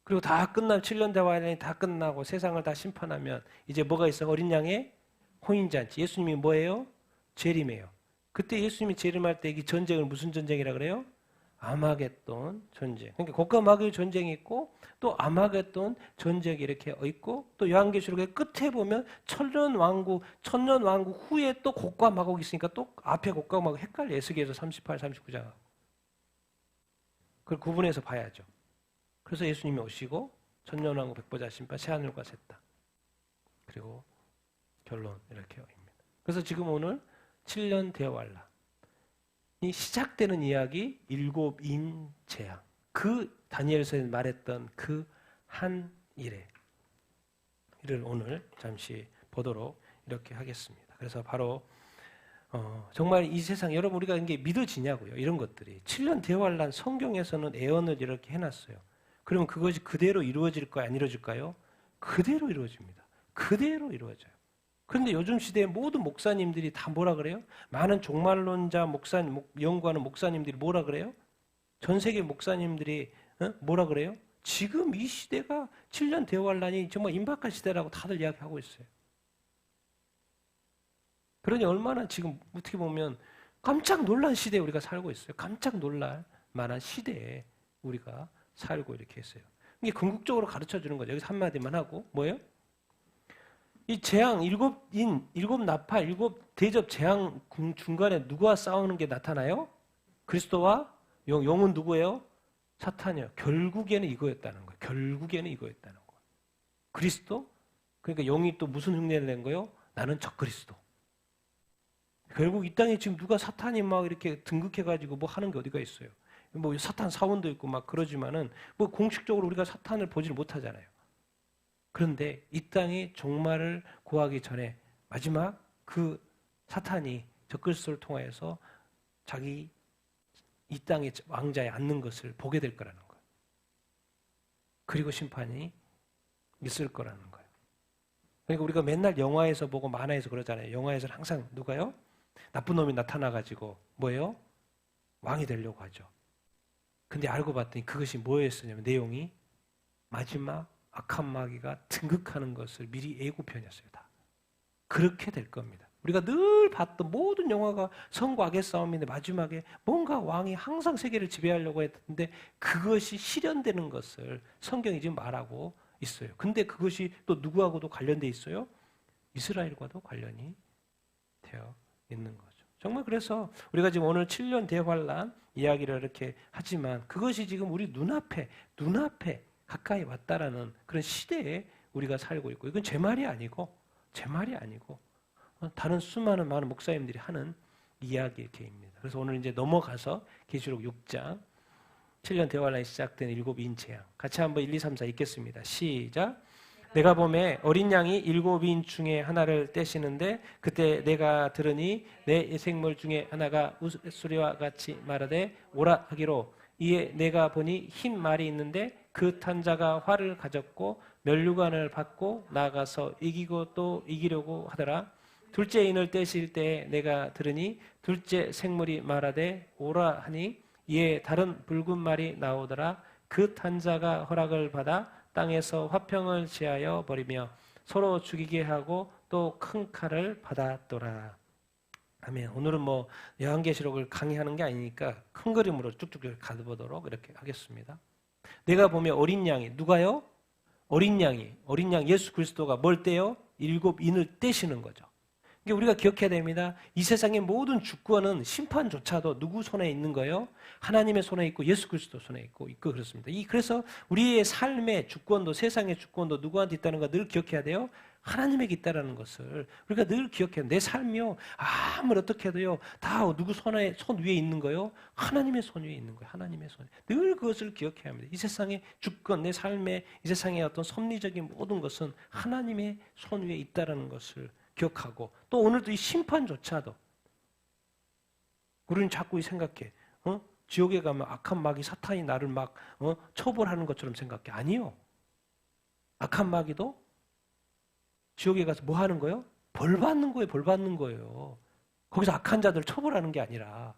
그리고 다 끝나면 7년 대환란이 다 끝나고 세상을 다 심판하면 이제 뭐가 있어? 어린 양의 혼인잔치. 예수님이 뭐예요? 재림이에요. 그때 예수님이 재림할 때 이 전쟁을 무슨 전쟁이라 그래요? 아마겟돈 전쟁. 그러니까 고가 마귀의 전쟁이 있고 또 아마겟돈 전쟁이 이렇게 있고 또 요한계시록의 끝에 보면 천년 왕국 후에 또 고가 마곡이 있으니까 또 앞에 고가 마곡 헷갈려. 에스겔서 38, 39장. 그걸 구분해서 봐야죠. 그래서 예수님이 오시고 천년 왕국 백보자 심판 새하늘과 새 땅. 그리고 결론 이렇게 입니다. 그래서 지금 오늘 7년 대환란. 이 시작되는 이야기 일곱인 재앙. 그 다니엘서에 말했던 그 한 일에 이를 오늘 잠시 보도록 이렇게 하겠습니다. 그래서 바로 정말 이 세상 여러분 우리가 이게 믿어지냐고요. 이런 것들이 7년 대환란 성경에서는 예언을 이렇게 해놨어요. 그러면 그것이 그대로 이루어질까요? 안 이루어질까요? 그대로 이루어집니다. 그대로 이루어져요. 그런데 요즘 시대의 모든 목사님들이 다 뭐라 그래요? 많은 종말론자 연구하는 목사님들이 뭐라 그래요? 전 세계 목사님들이 뭐라 그래요? 지금 이 시대가 7년 대환란이 정말 임박할 시대라고 다들 이야기하고 있어요. 그러니 얼마나 지금 어떻게 보면 깜짝 놀란 시대에 우리가 살고 있어요. 깜짝 놀랄 만한 시대에 우리가 살고 이렇게 했어요. 이게 궁극적으로 가르쳐 주는 거죠. 여기서 한마디만 하고 뭐예요? 이 재앙, 일곱 나팔, 일곱 대접 재앙 중간에 누구와 싸우는 게 나타나요? 그리스도와 영은 누구예요? 사탄이요. 결국에는 이거였다는 거예요. 결국에는 이거였다는 거예요. 그리스도? 그러니까 영이 또 무슨 흉내를 낸 거예요? 나는 적그리스도. 결국 이 땅에 지금 누가 사탄이 막 이렇게 등극해가지고 뭐 하는 게 어디가 있어요? 뭐 사탄 사원도 있고 막 그러지만은 뭐 공식적으로 우리가 사탄을 보지를 못하잖아요. 그런데 이 땅이 종말을 고하기 전에 마지막 그 사탄이 적그리스도를 통하여서 자기 이 땅의 왕자에 앉는 것을 보게 될 거라는 거예요. 그리고 심판이 있을 거라는 거예요. 그러니까 우리가 맨날 영화에서 보고 만화에서 그러잖아요. 영화에서는 항상 누가요? 나쁜 놈이 나타나가지고 뭐예요? 왕이 되려고 하죠. 근데 알고 봤더니 그것이 뭐였었냐면 내용이 마지막 악한 마귀가 등극하는 것을 미리 예고편이었어요. 다. 그렇게 될 겁니다. 우리가 늘 봤던 모든 영화가 선과 악의 싸움인데 마지막에 뭔가 왕이 항상 세계를 지배하려고 했는데 그것이 실현되는 것을 성경이 지금 말하고 있어요. 근데 그것이 또 누구하고도 관련돼 있어요? 이스라엘과도 관련이 되어 있는 거죠. 정말 그래서 우리가 지금 오늘 7년 대환란 이야기를 이렇게 하지만 그것이 지금 우리 눈앞에 가까이 왔다라는 그런 시대에 우리가 살고 있고 이건 제 말이 아니고 다른 수많은 많은 목사님들이 하는 이야기입니다. 그래서 오늘 이제 넘어가서 계시록 6장 7년 대환란이 시작된 일곱인 재앙 같이 한번 1, 2, 3, 4 읽겠습니다. 시작. 내가 보매 어린 양이 일곱인 중에 하나를 떼시는데 그때 내가 들으니 내 생물 중에 하나가 우스리와 같이 말하되 오라 하기로 이에 내가 보니 흰 말이 있는데 그 탄자가 활을 가졌고 면류관을 받고 나아가서 이기고 또 이기려고 하더라. 둘째 인을 떼실 때 내가 들으니 둘째 생물이 말하되 오라 하니 이에 다른 붉은 말이 나오더라. 그 탄자가 허락을 받아 땅에서 화평을 제하여 버리며 서로 죽이게 하고 또 큰 칼을 받았더라. 아멘. 오늘은 뭐 요한계시록을 강의하는 게 아니니까 큰 그림으로 쭉쭉 가보도록 이렇게 하겠습니다. 내가 보면 어린 양이 누가요? 어린 양 예수 그리스도가 뭘 떼요? 일곱 인을 떼시는 거죠. 이게 우리가 기억해야 됩니다. 이 세상의 모든 주권은 심판조차도 누구 손에 있는 거예요? 하나님의 손에 있고 예수 그리스도 손에 있고 그렇습니다. 그래서 우리의 삶의 주권도 세상의 주권도 누구한테 있다는 거 늘 기억해야 돼요. 하나님에게 있다는 것을 우리가 늘 기억해야 돼요. 내 삶이요 아무리 어떻게 해도요 다 누구 손 위에 있는 거예요? 하나님의 손 위에 있는 거예요. 하나님의 손. 늘 그것을 기억해야 합니다. 이 세상의 주권, 내 삶의 이 세상의 어떤 섭리적인 모든 것은 하나님의 손 위에 있다는 것을 기억하고 또 오늘도 이 심판조차도 우리는 자꾸 생각해 지옥에 가면 악한 마귀 사탄이 나를 막 처벌하는 것처럼 생각해. 아니요. 악한 마귀도 지옥에 가서 뭐 하는 거예요? 벌 받는 거예요. 벌 받는 거예요. 거기서 악한 자들 처벌하는 게 아니라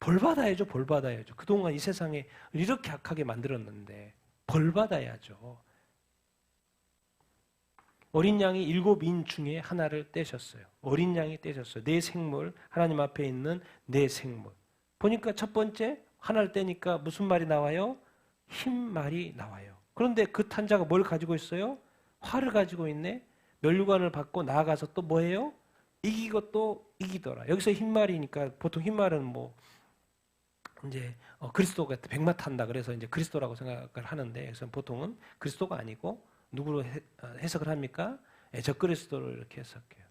벌 받아야죠. 벌 받아야죠. 그동안 이 세상에 이렇게 악하게 만들었는데 벌 받아야죠. 어린 양이 7인 중에 하나를 떼셨어요. 어린 양이 떼셨어요. 내 생물, 하나님 앞에 있는 내 생물. 보니까 첫 번째 하나를 떼니까 무슨 말이 나와요? 흰 말이 나와요. 그런데 그 탄자가 뭘 가지고 있어요? 활을 가지고 있네. 면류관을 받고 나아가서 또 뭐예요? 이기고 또 이기더라. 여기서 흰 말이니까 보통 흰 말은 뭐 이제 그리스도가 백마 탄다 그래서 이제 그리스도라고 생각을 하는데 그래서 보통은 그리스도가 아니고 누구로 해석을 합니까? 적그리스도를 이렇게 해석해요.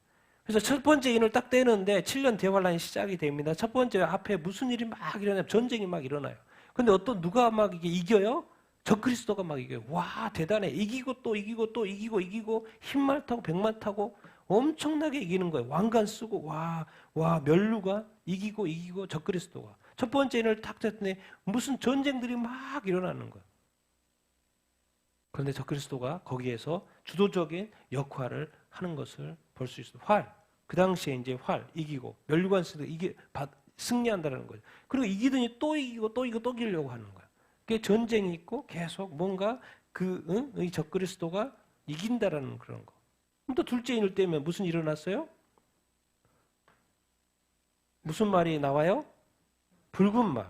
그래서 첫 번째 인을 딱 떼는데 7년 대환란이 시작이 됩니다. 첫 번째 앞에 무슨 일이 막 일어나요? 전쟁이 막 일어나요. 근데 어떤 누가 막 이게 이겨요? 적그리스도가 막 이겨요. 와 대단해. 이기고 또 이기고 또 이기고 흰말 타고 백만 타고 엄청나게 이기는 거예요. 왕관 쓰고 와 멸류가 이기고 적그리스도가. 첫 번째 인을 딱 뗐더니 무슨 전쟁들이 막 일어나는 거예요. 그런데 적그리스도가 거기에서 주도적인 역할을 하는 것을 볼 수 있어요. 활. 그 당시에 이제 활, 이기고, 멸류관 쓰고 승리한다는 거죠. 그리고 이기더니 또 이기고 또 이기려고 하는 거예요. 그게 전쟁이 있고 계속 뭔가 이 적그리스도가 이긴다라는 그런 거. 또 둘째 인을 떼면 무슨 일이 일어났어요? 무슨 말이 나와요? 붉은 말.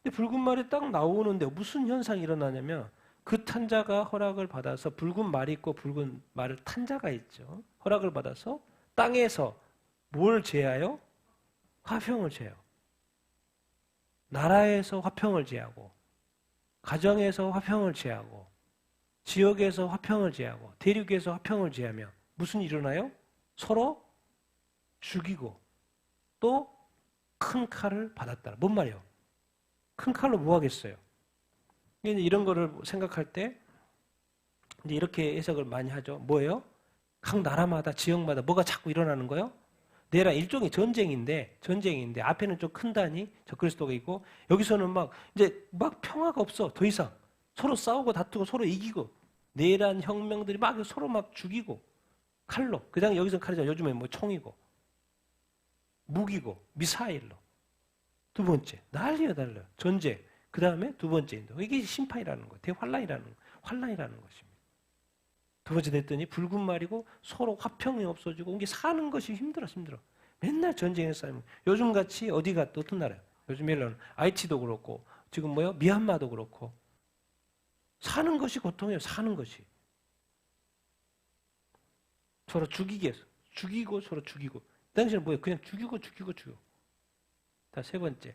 근데 붉은 말이 딱 나오는데 무슨 현상이 일어나냐면 그 탄자가 허락을 받아서 붉은 말이 있고 붉은 말을 탄자가 있죠. 허락을 받아서 땅에서 뭘 제하여? 화평을 제하고 나라에서 화평을 제하고 가정에서 화평을 제하고 지역에서 화평을 제하고 대륙에서 화평을 제하며 무슨 일이 일어나요? 서로 죽이고 또 큰 칼을 받았다. 뭔 말이에요? 큰 칼로 뭐 하겠어요? 이런 거를 생각할 때 이제 이렇게 해석을 많이 하죠. 뭐예요? 각 나라마다 지역마다 뭐가 자꾸 일어나는 거예요? 내라 일종의 전쟁인데 앞에는 좀 큰 단위 적그리스도가 있고 여기서는 막 이제 막 평화가 없어. 더 이상 서로 싸우고 다투고 서로 이기고 내란 혁명들이 막 서로 막 죽이고 칼로 그냥 여기서 칼이잖아. 요즘에 뭐 총이고 무기고 미사일로 두 번째 난리야 전쟁. 그 다음에 두 번째 인도. 이게 심판이라는 거예요. 대환란이라는 것입니다. 두 번째 됐더니 붉은 말이고 서로 화평이 없어지고 이게 사는 것이 힘들어. 맨날 전쟁에서 싸우면 요즘같이 어디가 어떤 나라야? 요즘 예를 IT도 그렇고 지금 뭐요? 미얀마도 그렇고 사는 것이 고통이에요. 사는 것이. 서로 죽이고 서로 죽이고. 그 당시에는 뭐예요? 그냥 죽이고. 자, 세 번째.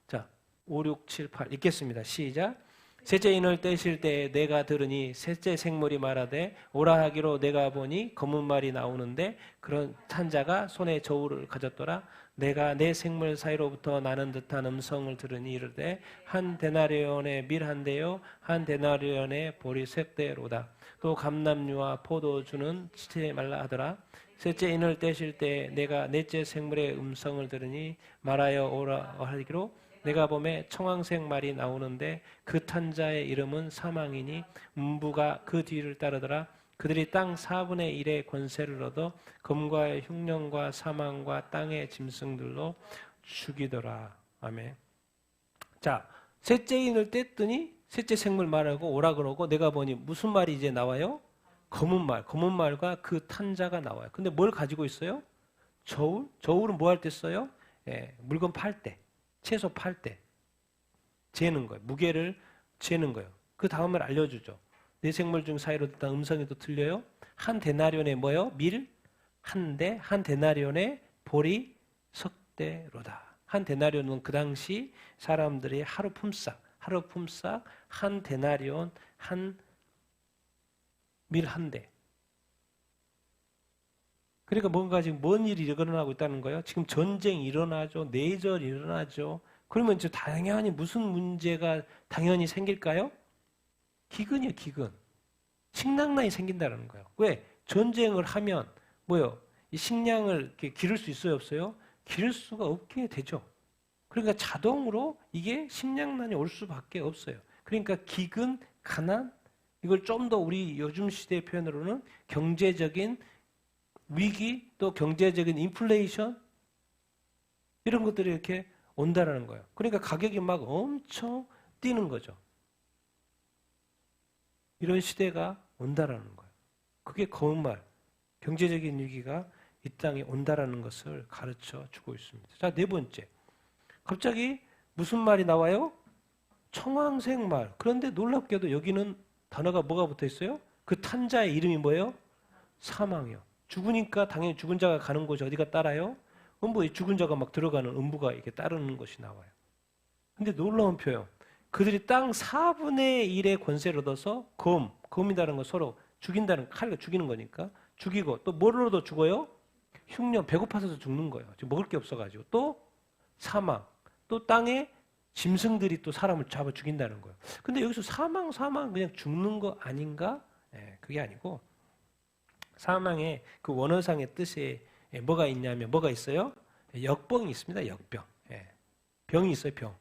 자, 5, 6, 7, 8 읽겠습니다. 시작. 셋째 인을 떼실 때 내가 들으니 셋째 생물이 말하되 오라 하기로 내가 보니 검은 말이 나오는데 그런 탄자가 손에 저울을 가졌더라. 내가 내 생물 사이로부터 나는 듯한 음성을 들으니 이르되 한 데나리온의 밀 한 대요 한 데나리온의 보리 색 대로다. 또 감람류와 포도주는 치지 말라 하더라. 셋째 인을 떼실 때 내가 넷째 생물의 음성을 들으니 말하여 오라 하기로 내가 봄에 청황색 말이 나오는데 그 탄자의 이름은 사망이니 음부가 그 뒤를 따르더라. 그들이 땅 4분의 1의 권세를 얻어 검과 흉년과 사망과 땅의 짐승들로 죽이더라. 아멘. 자, 셋째 인을 뗐더니 셋째 생물 말하고 오라 그러고 내가 보니 무슨 말이 이제 나와요? 검은 말과 그 탄자가 나와요. 근데 뭘 가지고 있어요? 저울? 저울은 뭐 할 때 써요? 예, 물건 팔 때. 채소 팔 때 재는 거예요. 무게를 재는 거예요. 그 다음을 알려주죠. 네 생물 중 사이로 듣던 음성이 또 들려요. 한 데나리온에 뭐요? 밀 한 대, 한 데나리온에 보리 석대로다. 한 데나리온은 그 당시 사람들이 하루 품삯 한 데나리온 한 밀 한 대. 그러니까 뭔가 지금 뭔 일이 일어나고 있다는 거예요. 지금 전쟁이 일어나죠. 내절이 일어나죠. 그러면 이제 당연히 무슨 문제가 당연히 생길까요? 기근이에요, 기근. 식량난이 생긴다는 거예요. 왜? 전쟁을 하면 뭐요? 이 식량을 이렇게 기를 수 있어요, 없어요? 기를 수가 없게 되죠. 그러니까 자동으로 이게 식량난이 올 수밖에 없어요. 그러니까 기근, 가난, 이걸 좀 더 우리 요즘 시대의 표현으로는 경제적인 위기, 또 경제적인 인플레이션 이런 것들이 이렇게 온다라는 거예요. 그러니까 가격이 막 엄청 뛰는 거죠. 이런 시대가 온다라는 거예요. 그게 거운 말, 경제적인 위기가 이 땅에 온다라는 것을 가르쳐 주고 있습니다. 자, 네 번째. 갑자기 무슨 말이 나와요? 청황색 말. 그런데 놀랍게도 여기는 단어가 뭐가 붙어 있어요? 그 탄자의 이름이 뭐예요? 사망이요. 죽으니까 당연히 죽은 자가 가는 곳이 어디가 따라요? 음부에 죽은 자가 막 들어가는 음부가 이렇게 따르는 것이 나와요. 근데 놀라운 표현. 그들이 땅 4분의 1의 권세를 얻어서 검이라는 건 서로 죽인다는, 칼로 죽이는 거니까 죽이고, 또 뭐를 얻어 죽어요? 흉년, 배고파서 죽는 거예요. 지금 먹을 게 없어가지고. 또 사망, 또 땅에 짐승들이 또 사람을 잡아 죽인다는 거예요. 근데 여기서 사망 그냥 죽는 거 아닌가? 그게 아니고 사망의 그 원어상의 뜻에 뭐가 있냐면 뭐가 있어요? 역병이 있습니다. 역병. 병이 있어요. 병.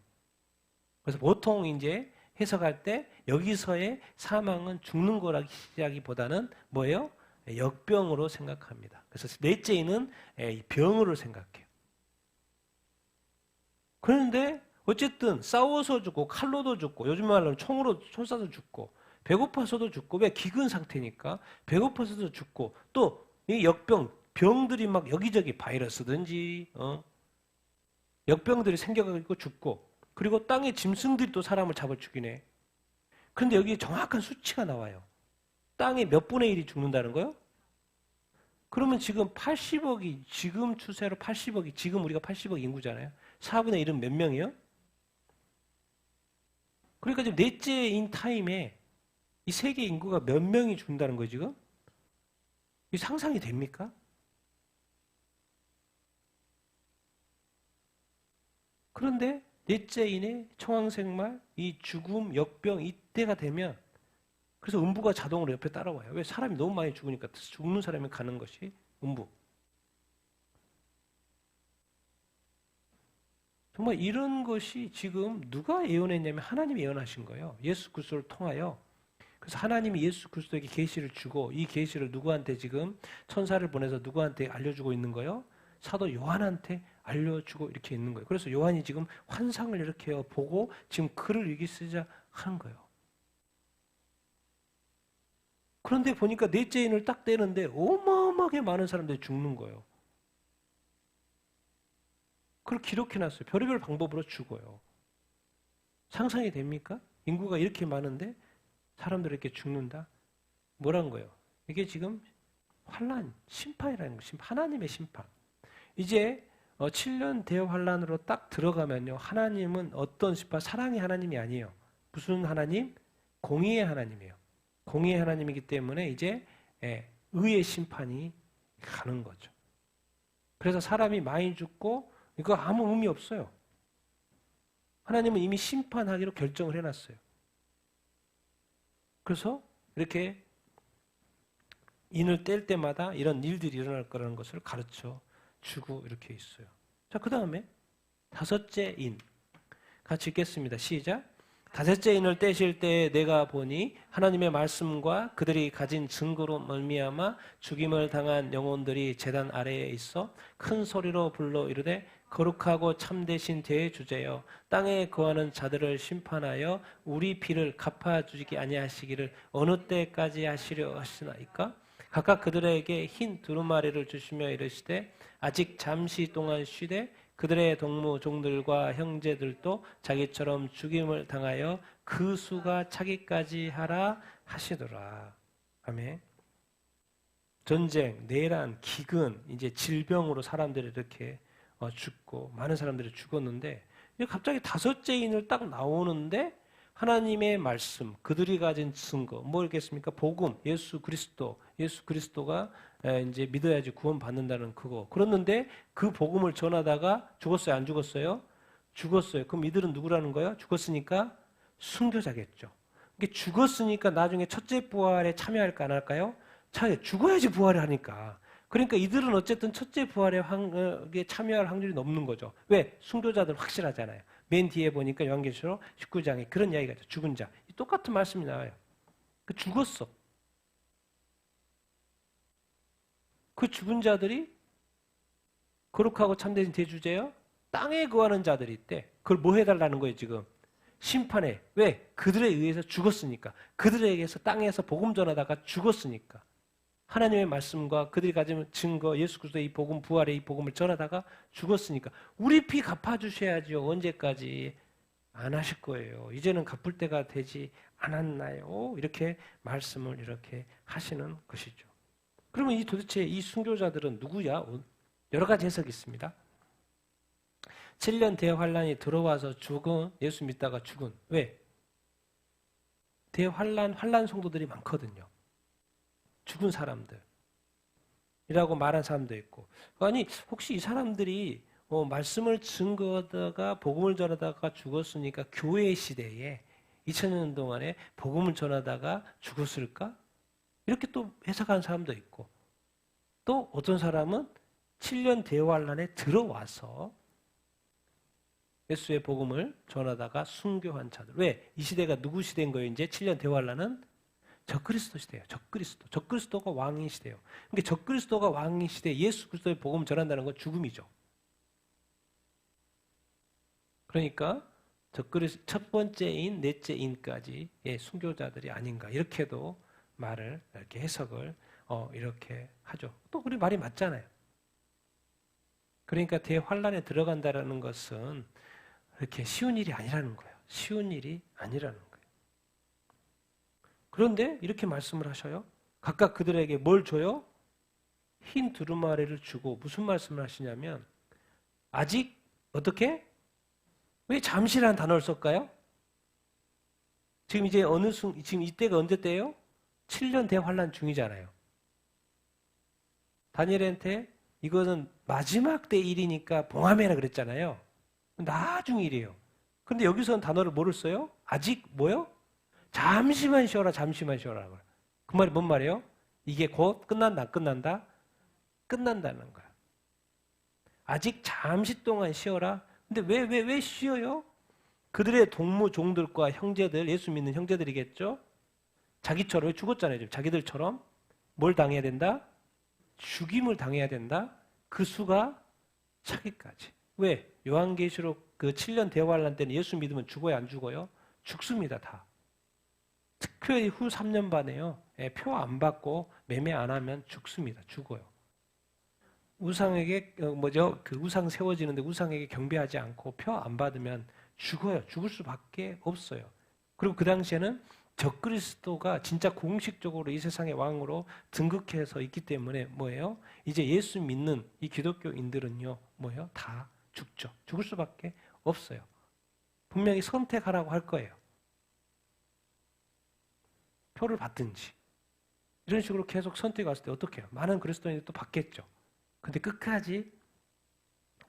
그래서 보통 이제 해석할 때 여기서의 사망은 죽는 거라기보다는 뭐예요? 역병으로 생각합니다. 그래서 넷째인은 병으로 생각해요. 그런데 어쨌든 싸워서 죽고 칼로도 죽고 요즘 말로는 총으로 쏘아서 죽고 배고파서도 죽고 왜 기근 상태니까 배고파서도 죽고 또 이 역병 병들이 막 여기저기 바이러스든지 역병들이 생겨가지고 죽고 그리고 땅에 짐승들이 또 사람을 잡아 죽이네. 그런데 여기 정확한 수치가 나와요. 땅에 몇 분의 1이 죽는다는 거요? 그러면 지금 80억이 지금 추세로 80억이 지금 우리가 80억 인구잖아요. 4분의 1은 몇 명이요? 그러니까 지금 넷째인 타임에 이 세계 인구가 몇 명이 죽는다는 거예요, 지금? 이 상상이 됩니까? 그런데 넷째인의 청황색말, 이 죽음, 역병 이때가 되면 그래서 음부가 자동으로 옆에 따라와요. 왜? 사람이 너무 많이 죽으니까 죽는 사람이 가는 것이 음부. 정말 이런 것이 지금 누가 예언했냐면 하나님이 예언하신 거예요. 예수 그리스도를 통하여. 그래서 하나님이 예수 그리스도에게 계시를 주고 이 계시를 누구한테 지금 천사를 보내서 누구한테 알려주고 있는 거예요? 사도 요한한테 알려주고 이렇게 있는 거예요. 그래서 요한이 지금 환상을 이렇게 보고 지금 글을 읽기 쓰자 하는 거예요. 그런데 보니까 넷째 인을 딱 떼는데 어마어마하게 많은 사람들이 죽는 거예요. 그걸 기록해놨어요. 별의별 방법으로 죽어요. 상상이 됩니까? 인구가 이렇게 많은데 사람들이 이렇게 죽는다? 뭐란 거예요? 이게 지금 환란, 심판이라는 거, 하나님의 심판. 이제 7년 대환란으로 딱 들어가면요. 하나님은 어떤 심판? 사랑의 하나님이 아니에요. 무슨 하나님? 공의의 하나님이에요. 공의의 하나님이기 때문에 이제 의의 심판이 가는 거죠. 그래서 사람이 많이 죽고 이거 아무 의미 없어요. 하나님은 이미 심판하기로 결정을 해놨어요. 그래서 이렇게 인을 뗄 때마다 이런 일들이 일어날 거라는 것을 가르쳐 주고 이렇게 있어요. 자, 그 다음에 다섯째 인. 같이 읽겠습니다. 시작. 다섯째 인을 떼실 때 내가 보니 하나님의 말씀과 그들이 가진 증거로 말미암아 죽임을 당한 영혼들이 제단 아래에 있어 큰 소리로 불러 이르되 거룩하고 참되신 대주제여 땅에 거하는 자들을 심판하여 우리 피를 갚아주지 아니하시기를 어느 때까지 하시려 하시나이까? 각각 그들에게 흰 두루마리를 주시며 이르시되 아직 잠시 동안 쉬되 그들의 동무 종들과 형제들도 자기처럼 죽임을 당하여 그 수가 차기까지 하라 하시더라. 아멘. 전쟁, 내란, 기근, 이제 질병으로 사람들이 이렇게 죽고 많은 사람들이 죽었는데 갑자기 다섯째 인을 딱 나오는데 하나님의 말씀, 그들이 가진 증거, 뭐겠습니까? 복음, 예수 그리스도가 이제 믿어야지 구원받는다는 그거. 그랬는데 그 복음을 전하다가 죽었어요? 안 죽었어요? 죽었어요. 그럼 이들은 누구라는 거예요? 죽었으니까 순교자겠죠. 이게 죽었으니까 나중에 첫째 부활에 참여할까 안 할까요? 죽어야지 부활을 하니까. 그러니까 이들은 어쨌든 첫째 부활에 참여할 확률이 높는 거죠. 왜? 순교자들 확실하잖아요. 맨 뒤에 보니까 요한계시록 19장에 그런 이야기가 있죠. 죽은 자. 똑같은 말씀이 나와요. 죽었어. 그 죽은 자들이 거룩하고 참된 대주제여 땅에 거하는 자들이 있대. 그걸 뭐 해달라는 거예요 지금? 심판해. 왜? 그들에 의해서 죽었으니까. 그들에게서 땅에서 복음 전하다가 죽었으니까. 하나님의 말씀과 그들이 가진 증거, 예수 그리스도의 이 복음, 부활의 이 복음을 전하다가 죽었으니까. 우리 피 갚아주셔야죠. 언제까지? 안 하실 거예요. 이제는 갚을 때가 되지 않았나요? 이렇게 말씀을 이렇게 하시는 것이죠. 그러면 이 도대체 이 순교자들은 누구야? 여러 가지 해석이 있습니다. 7년 대환란이 들어와서 죽은, 예수 믿다가 죽은. 왜? 환란 성도들이 많거든요. 죽은 사람들. 이라고 말한 사람도 있고. 아니, 혹시 이 사람들이 말씀을 증거하다가 복음을 전하다가 죽었으니까 교회 시대에 2000년 동안에 복음을 전하다가 죽었을까? 이렇게 또 해석하는 사람도 있고. 또 어떤 사람은 7년 대환란에 들어와서 예수의 복음을 전하다가 순교한 자들. 왜? 이 시대가 누구 시대인 거예요? 이제 7년 대환란은 적그리스도 시대예요. 적그리스도. 적그리스도가 왕인 시대예요. 그러니까 적그리스도가 왕인 시대에 예수 그리스도의 복음을 전한다는 건 죽음이죠. 그러니까 첫 번째인, 넷째인까지 순교자들이 아닌가 이렇게도 말을 이렇게 해석을 이렇게 하죠. 또 우리 말이 맞잖아요. 그러니까 대환란에 들어간다라는 것은 이렇게 쉬운 일이 아니라는 거예요. 쉬운 일이 아니라는 거예요. 그런데 이렇게 말씀을 하셔요. 각각 그들에게 뭘 줘요? 흰 두루마리를 주고 무슨 말씀을 하시냐면 아직 어떻게? 왜 잠시라는 단어를 썼을까요? 지금 이제 지금 이때가 언제 때예요? 7년 대환란 중이잖아요. 다니엘한테 이거는 마지막 때 일이니까 봉함해라 그랬잖아요. 나중 일이에요. 그런데 여기서는 단어를 뭐를 써요? 아직 뭐요? 잠시만 쉬어라, 잠시만 쉬어라. 그 말이 뭔 말이에요? 이게 곧 끝난다, 끝난다? 끝난다는 거야. 아직 잠시 동안 쉬어라. 근데 왜 쉬어요? 그들의 동무 종들과 형제들, 예수 믿는 형제들이겠죠? 자기처럼, 왜 죽었잖아요. 지금 자기들처럼 뭘 당해야 된다? 죽임을 당해야 된다? 그 수가 차기까지. 왜? 요한계시록 그 7년 대환란 때는 예수 믿으면 죽어요, 안 죽어요? 죽습니다, 다. 특별히 후 3년 반에요. 표 안 받고 매매 안 하면 죽습니다. 죽어요. 우상에게 그 우상 세워지는데 우상에게 경배하지 않고 표 안 받으면 죽어요. 죽을 수밖에 없어요. 그리고 그 당시에는 적그리스도가 진짜 공식적으로 이 세상의 왕으로 등극해서 있기 때문에 뭐예요? 이제 예수 믿는 이 기독교인들은요, 뭐예요? 다 죽죠. 죽을 수밖에 없어요. 분명히 선택하라고 할 거예요. 표를 받든지. 이런 식으로 계속 선택이 왔을 때 어떻게 해요? 많은 그리스도인들이 또 받겠죠. 근데 끝까지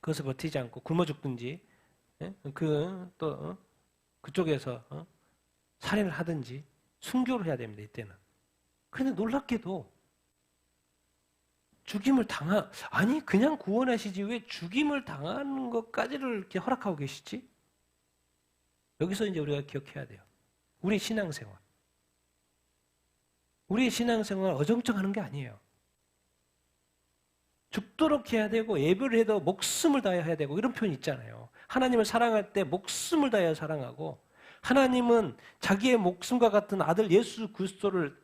그것을 버티지 않고 굶어 죽든지, 그쪽에서 살인을 하든지 순교를 해야 됩니다. 이때는. 그런데 놀랍게도 죽임을 아니 그냥 구원하시지 왜 죽임을 당하는 것까지를 이렇게 허락하고 계시지? 여기서 이제 우리가 기억해야 돼요. 우리의 신앙생활. 우리의 신앙생활 어정쩡하는 게 아니에요. 죽도록 해야 되고 예배를 해도 목숨을 다해야 되고 이런 표현이 있잖아요. 하나님을 사랑할 때 목숨을 다해야 사랑하고 하나님은 자기의 목숨과 같은 아들 예수 그리스도를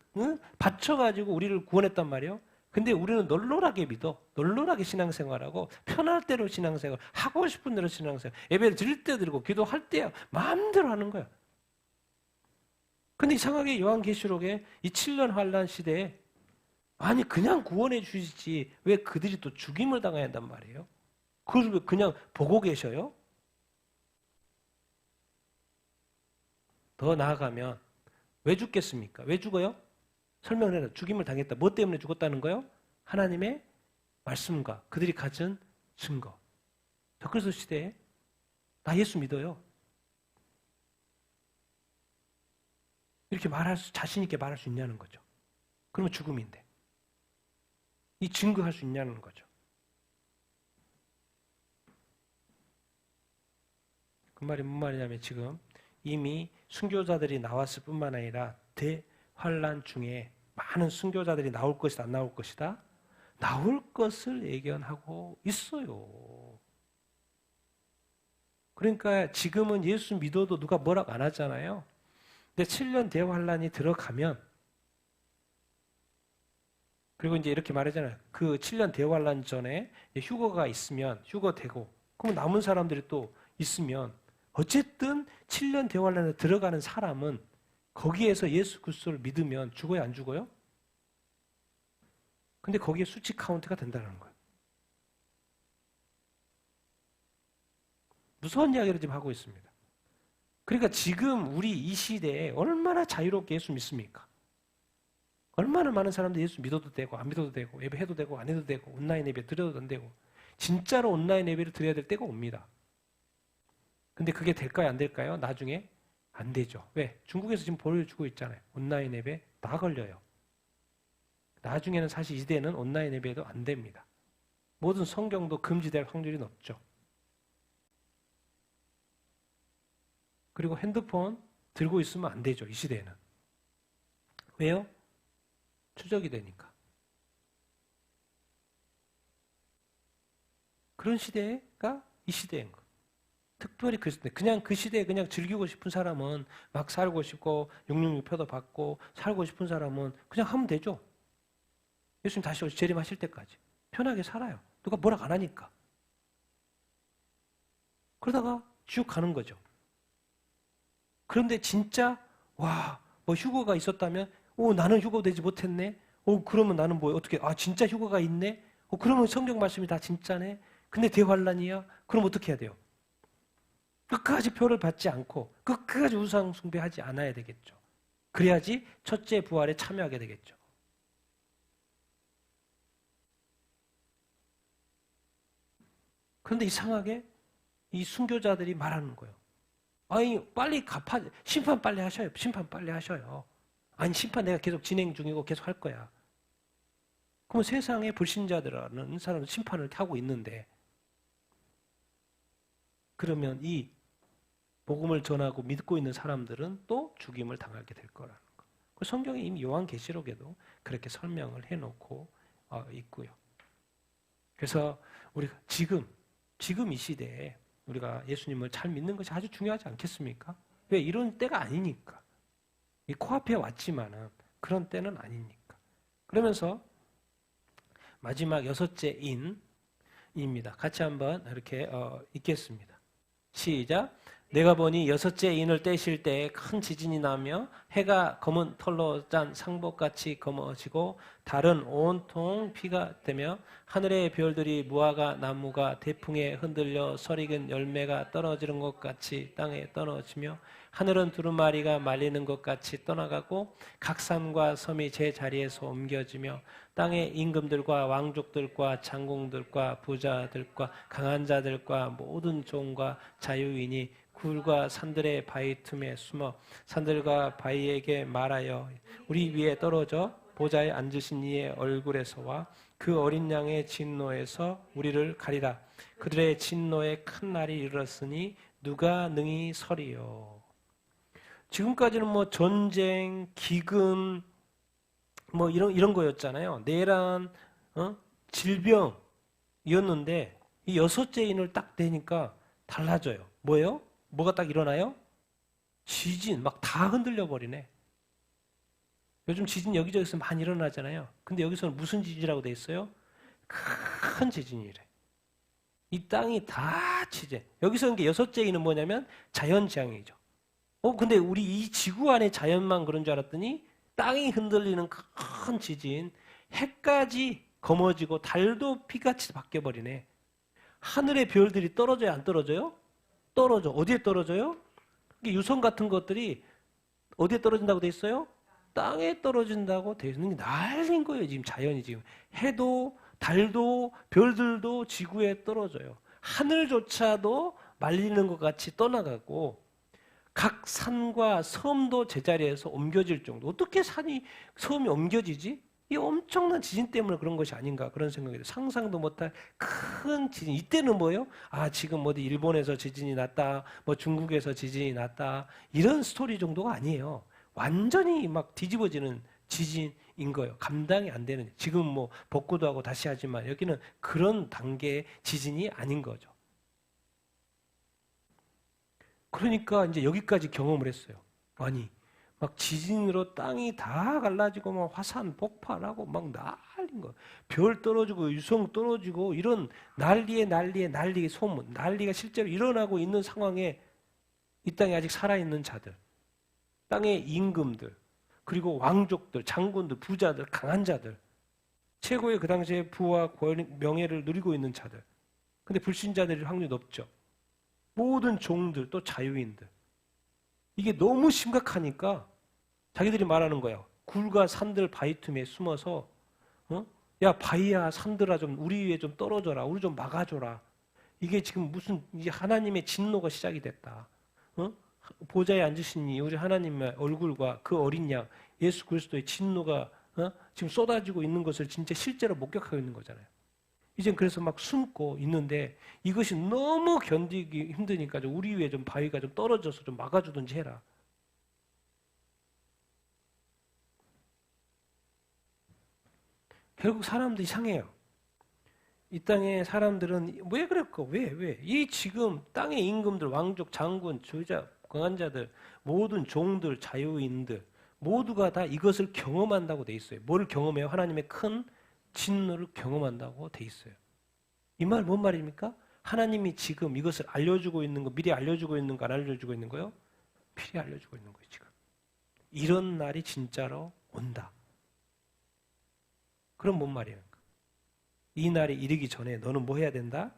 바쳐가지고 우리를 구원했단 말이에요. 근데 우리는 널널하게 믿어. 널널하게 신앙생활하고 편할 대로 신앙생활 하고 싶은 대로 신앙생활 예배를 드릴 때 드리고 기도할 때 마음대로 하는 거야. 근데 이상하게 요한계시록에 이 7년 환란 시대에 아니 그냥 구원해 주시지 왜 그들이 또 죽임을 당해야 한단 말이에요? 그걸 왜 그냥 보고 계셔요? 더 나아가면 왜 죽겠습니까? 왜 죽어요? 설명을 해라. 죽임을 당했다. 뭐 때문에 죽었다는 거요? 하나님의 말씀과 그들이 가진 증거. 적그리스도 시대에 나 예수 믿어요. 이렇게 자신 있게 말할 수 있냐는 거죠. 그러면 죽음인데. 이 증거할 수 있냐는 거죠. 그 말이 뭔 말이냐면 지금 이미 순교자들이 나왔을 뿐만 아니라 환난 중에 많은 순교자들이 나올 것이다, 안 나올 것이다? 나올 것을 예견하고 있어요. 그러니까 지금은 예수 믿어도 누가 뭐라고 안 하잖아요. 근데 7년 대환란이 들어가면, 그리고 이제 이렇게 말하잖아요. 그 7년 대환란 전에 휴거가 있으면 휴거되고, 그럼 남은 사람들이 또 있으면, 어쨌든 7년 대환란에 들어가는 사람은 거기에서 예수 그리스도를 믿으면 죽어요, 안 죽어요? 근데 거기에 수치 카운트가 된다는 거예요. 무서운 이야기를 지금 하고 있습니다. 그러니까 지금 우리 이 시대에 얼마나 자유롭게 예수 믿습니까? 얼마나 많은 사람들이 예수 믿어도 되고 안 믿어도 되고 예배해도 되고 안 해도 되고 온라인 예배 드려도 안 되고 진짜로 온라인 예배를 드려야 될 때가 옵니다. 근데 그게 될까요? 안 될까요? 나중에? 안 되죠. 왜? 중국에서 지금 보여주고 있잖아요. 온라인 예배 다 걸려요. 나중에는 사실 이 시대는 온라인 예배도 안 됩니다. 모든 성경도 금지될 확률이 높죠. 그리고 핸드폰 들고 있으면 안 되죠. 이 시대에는. 왜요? 추적이 되니까. 그런 시대가 이 시대인 거예요. 특별히 그 시대. 그냥 그 시대에 그냥 즐기고 싶은 사람은 막 살고 싶고 666표도 받고 살고 싶은 사람은 그냥 하면 되죠. 예수님 다시 오시 재림하실 때까지. 편하게 살아요. 누가 뭐라 안 하니까. 그러다가 지옥 가는 거죠. 그런데 진짜 와, 뭐 휴거가 있었다면 나는 휴거되지 못했네. 그러면 나는 뭐 어떻게 진짜 휴거가 있네. 그러면 성경 말씀이 다 진짜네. 근데 대환란이야. 그럼 어떻게 해야 돼요? 끝까지 표를 받지 않고 끝까지 우상 숭배하지 않아야 되겠죠. 그래야지 첫째 부활에 참여하게 되겠죠. 그런데 이상하게 이 순교자들이 말하는 거예요. 아니 빨리 심판 빨리 하셔요. 심판 빨리 하셔요. 아니 심판 내가 계속 진행 중이고 계속 할 거야. 그럼 세상에 불신자들은 사람은 심판을 하고 있는데 그러면 이 복음을 전하고 믿고 있는 사람들은 또 죽임을 당하게 될 거라는 거. 성경에 이미 요한계시록에도 그렇게 설명을 해놓고 있고요. 그래서 우리가 지금 이 시대에 우리가 예수님을 잘 믿는 것이 아주 중요하지 않겠습니까? 왜? 이런 때가 아니니까. 이 코앞에 왔지만은 그런 때는 아니니까. 그러면서 마지막 6째 인입니다. 같이 한번 이렇게 읽겠습니다. 시작. 내가 보니 6째 인을 떼실 때 큰 지진이 나며 해가 검은 털로 짠 상복같이 검어지고 달은 온통 피가 되며 하늘의 별들이 무화과 나무가 대풍에 흔들려 설익은 열매가 떨어지는 것 같이 땅에 떨어지며 하늘은 두루마리가 말리는 것 같이 떠나가고 각 산과 섬이 제 자리에서 옮겨지며 땅의 임금들과 왕족들과 장공들과 부자들과 강한 자들과 모든 종과 자유인이 굴과 산들의 바위 틈에 숨어 산들과 바위에게 말하여 우리 위에 떨어져 보좌에 앉으신 이의 얼굴에서와 그 어린 양의 진노에서 우리를 가리라. 그들의 진노에 큰 날이 이르렀으니 누가 능히 서리요. 지금까지는 뭐 전쟁, 기근, 뭐 이런 거였잖아요. 내란, 질병이었는데 이 6째 인을 딱 되니까 달라져요. 뭐예요? 뭐가 딱 일어나요? 지진, 막 다 흔들려 버리네. 요즘 지진 여기저기서 많이 일어나잖아요. 근데 여기서는 무슨 지진이라고 돼 있어요? 큰 지진이래. 이 땅이 다 지진. 여기서 이게 6째 인은 뭐냐면 자연재앙이죠. 근데 우리 이 지구 안에 자연만 그런 줄 알았더니 땅이 흔들리는 큰 지진, 해까지 검어지고 달도 피같이 바뀌어버리네. 하늘의 별들이 떨어져요, 안 떨어져요? 떨어져. 어디에 떨어져요? 유성 같은 것들이 어디에 떨어진다고 돼 있어요? 땅에 떨어진다고 돼 있는 게 난리인 거예요. 지금 자연이 지금. 해도 달도 별들도 지구에 떨어져요. 하늘조차도 말리는 것 같이 떠나가고 각 산과 섬도 제자리에서 옮겨질 정도. 어떻게 섬이 옮겨지지? 이 엄청난 지진 때문에 그런 것이 아닌가 그런 생각이 들어요. 상상도 못할 큰 지진. 이때는 뭐예요? 지금 어디 일본에서 지진이 났다, 뭐 중국에서 지진이 났다 이런 스토리 정도가 아니에요. 완전히 막 뒤집어지는 지진인 거예요. 감당이 안 되는. 지금 뭐 복구도 하고 다시 하지만 여기는 그런 단계의 지진이 아닌 거죠. 그러니까 이제 여기까지 경험을 했어요. 아니, 막 지진으로 땅이 다 갈라지고 막 화산 폭발하고 막 난리인 거예요. 별 떨어지고 유성 떨어지고 이런 난리의 소문, 난리가 실제로 일어나고 있는 상황에 이 땅에 아직 살아있는 자들, 땅의 임금들, 그리고 왕족들, 장군들, 부자들, 강한 자들, 최고의 그 당시에 부와 명예를 누리고 있는 자들. 근데 불신자들이 확률이 높죠. 모든 종들, 또 자유인들. 이게 너무 심각하니까 자기들이 말하는 거예요. 굴과 산들 바위 틈에 숨어서 야 바위야 산들아 좀 우리 위에 좀 떨어져라. 우리 좀 막아줘라. 이게 지금 무슨 이제 하나님의 진노가 시작이 됐다. 보좌에 앉으신 이 우리 하나님의 얼굴과 그 어린 양 예수 그리스도의 진노가 지금 쏟아지고 있는 것을 진짜 실제로 목격하고 있는 거잖아요. 이젠 그래서 막 숨고 있는데 이것이 너무 견디기 힘드니까 우리 위에 좀 바위가 좀 떨어져서 좀 막아주든지 해라. 결국 사람도 이상해요. 이 땅의 사람들은 왜 그럴까? 왜? 이 지금 땅의 임금들, 왕족, 장군, 주자, 강한 자들, 모든 종들, 자유인들 모두가 다 이것을 경험한다고 돼 있어요. 뭘 경험해요? 하나님의 큰 진노를 경험한다고 돼 있어요. 이 말 뭔 말입니까? 하나님이 지금 이것을 알려주고 있는 거, 미리 알려주고 있는 거, 안 알려주고 있는 거요? 미리 알려주고 있는 거예요, 지금. 이런 날이 진짜로 온다. 그럼 뭔 말이에요? 이 날이 이르기 전에 너는 뭐 해야 된다?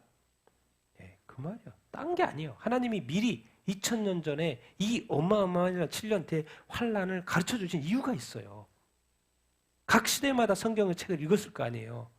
네, 그 말이야. 딴 게 아니에요. 하나님이 미리 2000년 전에 이 어마어마한 7년 대환란을 가르쳐 주신 이유가 있어요. 각 시대마다 성경의 책을 읽었을 거 아니에요.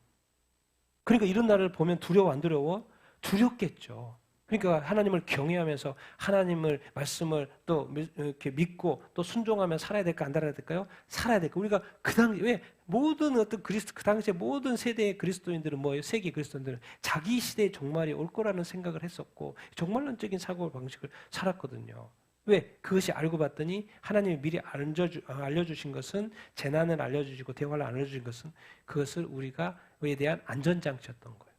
그러니까 이런 날을 보면 두려워 안 두려워? 두렵겠죠. 그러니까 하나님을 경외하면서 하나님을 말씀을 또 이렇게 믿고 또 순종하며 살아야 될까 안 살아야 될까요? 살아야 될까? 우리가 그 당시 왜 모든 어떤 그 당시에 모든 세대의 그리스도인들은 뭐예요? 세계 그리스도인들은 자기 시대의 종말이 올 거라는 생각을 했었고 종말론적인 사고 방식을 살았거든요. 왜? 그것이 알고 봤더니 하나님이 미리 알려주신 것은 재난을 알려주시고 대화를 알려주신 것은 그것을 우리가에 대한 안전장치였던 거예요.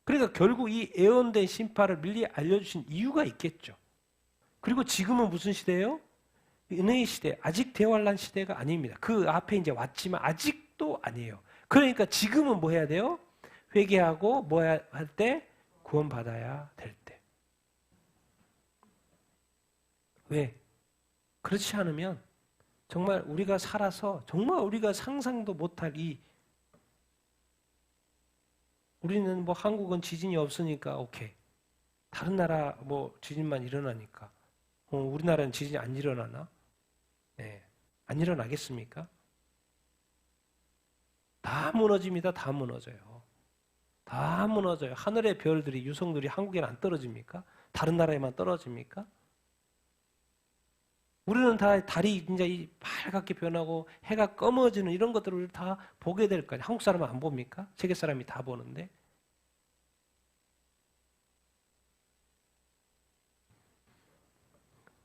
그러니까 결국 이 예언된 심판을 미리 알려주신 이유가 있겠죠. 그리고 지금은 무슨 시대예요? 은혜의 시대, 아직 대환란 시대가 아닙니다. 그 앞에 이제 왔지만 아직도 아니에요. 그러니까 지금은 뭐 해야 돼요? 회개하고 뭐 할 때? 구원받아야 될 때. 왜? 그렇지 않으면 정말 우리가 살아서 정말 우리가 상상도 못할 우리는 뭐 한국은 지진이 없으니까 오케이. 다른 나라 뭐 지진만 일어나니까. 우리나라는 지진이 안 일어나나? 네. 안 일어나겠습니까? 다 무너집니다. 다 무너져요. 다 무너져요. 하늘의 별들이 유성들이 한국에는 안 떨어집니까? 다른 나라에만 떨어집니까? 우리는 다 달이 이제 빨갛게 변하고 해가 검어지는 이런 것들을 다 보게 될 거예요. 한국 사람은 안 봅니까? 세계 사람이 다 보는데.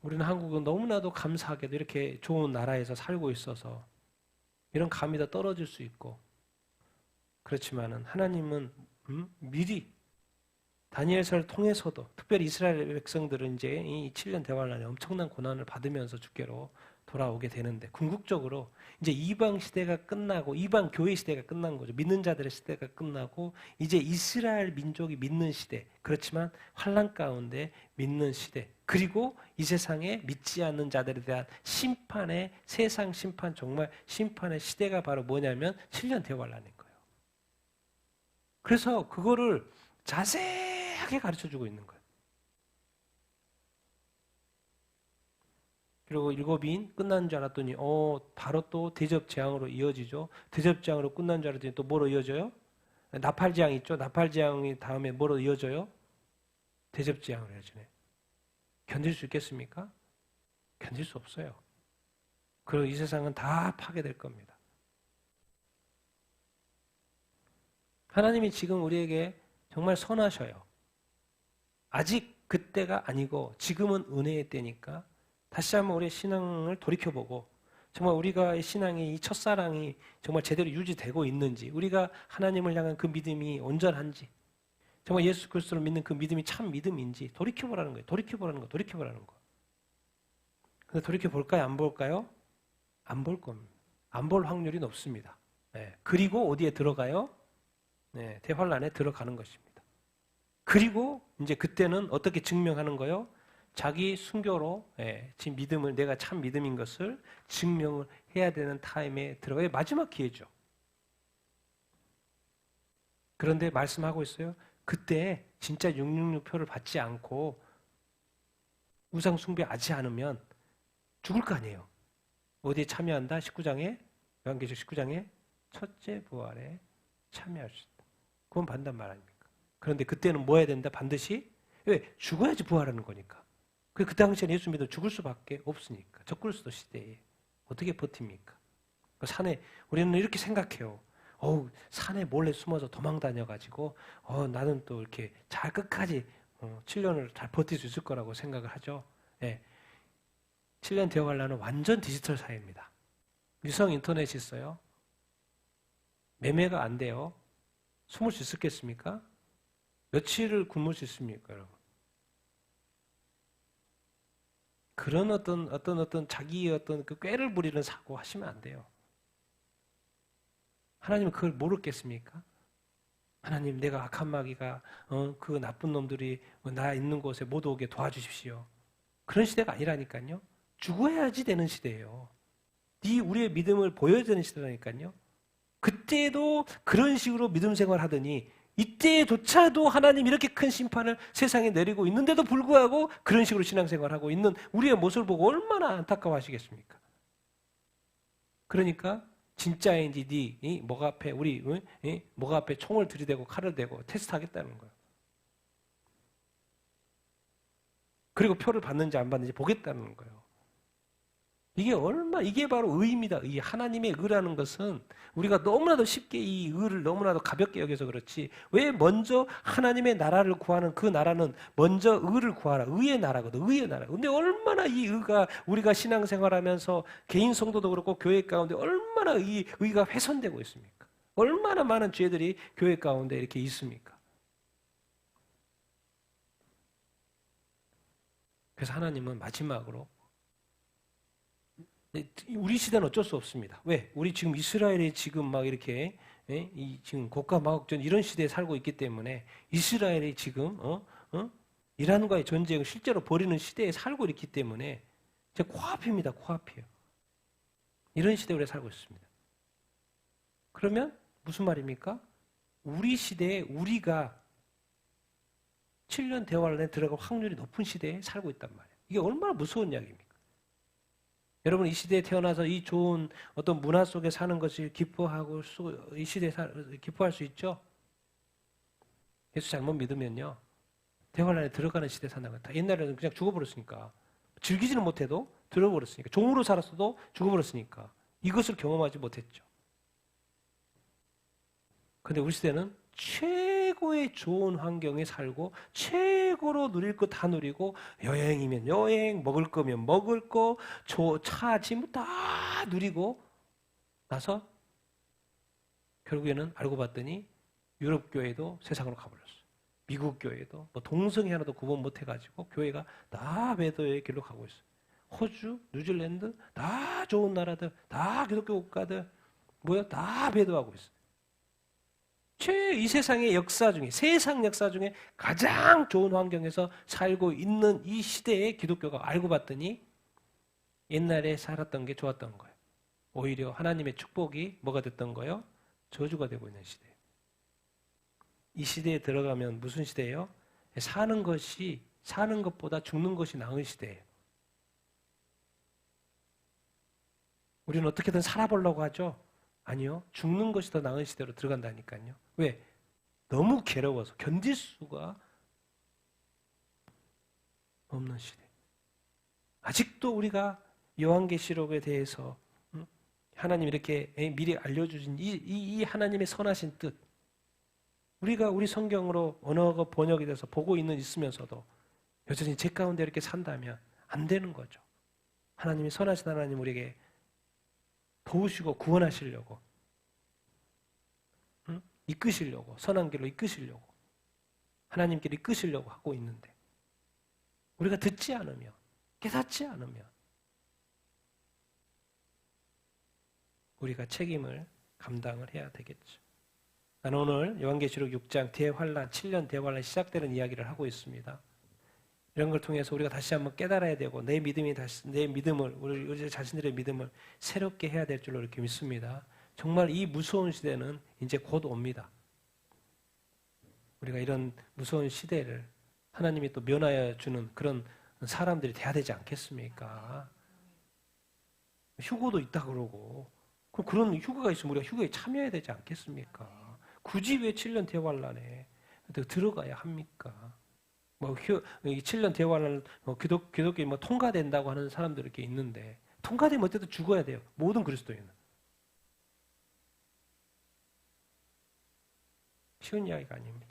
우리는 한국은 너무나도 감사하게도 이렇게 좋은 나라에서 살고 있어서 이런 감이 더 떨어질 수 있고 그렇지만은 하나님은 미리 다니엘서를 통해서도 특별히 이스라엘 백성들은 이제 이 7년 대환란에 엄청난 고난을 받으면서 주께로 돌아오게 되는데 궁극적으로 이제 이방 시대가 끝나고 이방 교회 시대가 끝난 거죠. 믿는 자들의 시대가 끝나고 이제 이스라엘 민족이 믿는 시대. 그렇지만 환란 가운데 믿는 시대. 그리고 이 세상에 믿지 않는 자들에 대한 심판의 세상 심판 정말 심판의 시대가 바로 뭐냐면 7년 대환란인 거예요. 그래서 그거를 자세하게 가르쳐주고 있는 거예요. 그리고 일곱인 끝난 줄 알았더니 바로 또 대접재앙으로 이어지죠. 대접재앙으로 끝난 줄 알았더니 또 뭐로 이어져요? 나팔재앙 있죠. 나팔재앙이 다음에 뭐로 이어져요? 대접재앙으로 이어지네. 견딜 수 있겠습니까? 견딜 수 없어요. 그리고 이 세상은 다 파괴될 겁니다. 하나님이 지금 우리에게 정말 선하셔요. 아직 그때가 아니고 지금은 은혜의 때니까 다시 한번 우리의 신앙을 돌이켜보고 정말 우리가 신앙의 이 첫사랑이 정말 제대로 유지되고 있는지, 우리가 하나님을 향한 그 믿음이 온전한지, 정말 예수 그리스도를 믿는 그 믿음이 참 믿음인지 돌이켜보라는 거예요. 돌이켜보라는 거, 돌이켜보라는 거. 근데 돌이켜볼까요? 안 볼까요? 안 볼 겁니다. 안 볼 확률이 높습니다. 네. 그리고 어디에 들어가요? 네, 대환란에 들어가는 것입니다. 그리고 이제 그때는 어떻게 증명하는 거요? 자기 순교로 지금 믿음을, 내가 참 믿음인 것을 증명을 해야 되는 타임에 들어가야 마지막 기회죠. 그런데 말씀하고 있어요. 그때 진짜 666표를 받지 않고 우상 숭배하지 않으면 죽을 거 아니에요. 어디에 참여한다? 19장에, 요한계시록 19장에 첫째 부활에 참여할 수 있다. 그건 받는단 말 아닙니까? 그런데 그때는 뭐 해야 된다? 반드시? 왜? 죽어야지 부활하는 거니까. 그 당시에는 예수 믿어 죽을 수밖에 없으니까. 적그리스도 시대에 어떻게 버팁니까? 산에, 우리는 이렇게 생각해요. 산에 몰래 숨어서 도망 다녀가지고 나는 또 이렇게 잘 끝까지 7년을 잘 버틸 수 있을 거라고 생각을 하죠. 예. 7년 되어가려는 완전 디지털 사회입니다. 위성 인터넷이 있어요. 매매가 안 돼요. 숨을 수 있었겠습니까? 며칠을 굶을 수 있습니까, 여러분? 그런 어떤 자기의 어떤 그 꾀를 부리는 사고 하시면 안 돼요. 하나님은 그걸 모르겠습니까? 하나님, 내가 악한 마귀가 그 나쁜 놈들이 나 있는 곳에 못 오게 도와주십시오. 그런 시대가 아니라니까요. 죽어야지 되는 시대예요. 우리의 믿음을 보여야 되는 시대라니까요. 그때도 그런 식으로 믿음 생활하더니 이때조차도 하나님 이렇게 큰 심판을 세상에 내리고 있는데도 불구하고 그런 식으로 신앙생활하고 있는 우리의 모습을 보고 얼마나 안타까워하시겠습니까? 그러니까 진짜인지 목 앞에 목 앞에 총을 들이대고 칼을 대고 테스트하겠다는 거예요. 그리고 표를 받는지 안 받는지 보겠다는 거예요. 이게 바로 의입니다. 의. 하나님의 의라는 것은 우리가 너무나도 쉽게 이 의를 너무나도 가볍게 여겨서 그렇지, 왜 먼저 하나님의 나라를 구하는 그 나라는 먼저 의를 구하라. 의의 나라거든. 의의 나라. 근데 얼마나 이 의가 우리가 신앙생활하면서 개인 성도도 그렇고 교회 가운데 얼마나 의가 훼손되고 있습니까? 얼마나 많은 죄들이 교회 가운데 이렇게 있습니까? 그래서 하나님은 마지막으로 우리 시대는 어쩔 수 없습니다. 왜? 우리 지금 이스라엘이 지금 막 이렇게 지금 고가 마곡전 이런 시대에 살고 있기 때문에 이스라엘이 지금 이란과의 전쟁을 실제로 벌이는 시대에 살고 있기 때문에 제 코앞입니다. 코앞이에요. 이런 시대에 우리가 살고 있습니다. 그러면 무슨 말입니까? 우리 시대에 우리가 7년 대환란에 들어갈 확률이 높은 시대에 살고 있단 말이에요. 이게 얼마나 무서운 이야기입니까? 여러분, 이 시대에 태어나서 이 좋은 어떤 문화 속에 사는 것을 기뻐하고 이 시대에 기뻐할 수 있죠? 예수 잘못 믿으면요, 대환란에 들어가는 시대에 산다는 거예요. 옛날에는 그냥 죽어버렸으니까, 즐기지는 못해도 들어버렸으니까, 종으로 살았어도 죽어버렸으니까 이것을 경험하지 못했죠. 그런데 우리 시대는 최고의 좋은 환경에 살고 최고로 누릴 거 다 누리고, 여행이면 여행, 먹을 거면 먹을 거, 차, 짐 다 누리고 나서 결국에는 알고 봤더니 유럽 교회도 세상으로 가버렸어요. 미국 교회도 뭐 동성애 하나도 구분 못 해가지고 교회가 다 배도의 길로 가고 있어요. 호주, 뉴질랜드 다 좋은 나라들, 다 기독교 국가들 다 배도하고 있어요. 이 세상의 역사 중에, 세상 역사 중에 가장 좋은 환경에서 살고 있는 이 시대에 기독교가 알고 봤더니 옛날에 살았던 게 좋았던 거예요. 오히려 하나님의 축복이 뭐가 됐던 거예요? 저주가 되고 있는 시대예요. 이 시대에 들어가면 무슨 시대예요? 사는 것보다 죽는 것이 나은 시대예요. 우리는 어떻게든 살아보려고 하죠? 아니요. 죽는 것이 더 나은 시대로 들어간다니까요. 왜? 너무 괴로워서 견딜 수가 없는 시대. 아직도 우리가 요한계시록에 대해서 하나님 이렇게 미리 알려주신 이 하나님의 선하신 뜻, 우리가 우리 성경으로 언어가 번역이 돼서 보고 있으면서도 여전히 제 가운데 이렇게 산다면 안 되는 거죠. 하나님이 선하신 하나님 우리에게 도우시고 구원하시려고, 응? 이끄시려고, 선한 길로 이끄시려고, 하나님께로 이끄시려고 하고 있는데 우리가 듣지 않으면, 깨닫지 않으면 우리가 책임을 감당을 해야 되겠죠. 나는 오늘 요한계시록 6장 대환란, 7년 대환란 시작되는 이야기를 하고 있습니다. 이런 걸 통해서 우리가 다시 한번 깨달아야 되고 내 믿음을 우리 자신들의 믿음을 새롭게 해야 될 줄로 이렇게 믿습니다. 정말 이 무서운 시대는 이제 곧 옵니다. 우리가 이런 무서운 시대를 하나님이 또 면하여 주는 그런 사람들이 돼야 되지 않겠습니까? 휴고도 있다 그러고 그럼 그런 휴가가 있으면 우리가 휴가에 참여해야 되지 않겠습니까? 굳이 왜 7년 대환란에 들어가야 합니까? 뭐 7년 대환란 기독교 뭐 통과된다고 하는 사람들 이렇게 있는데 통과되면 어쨌든 죽어야 돼요. 모든 그리스도인은. 쉬운 이야기가 아닙니다.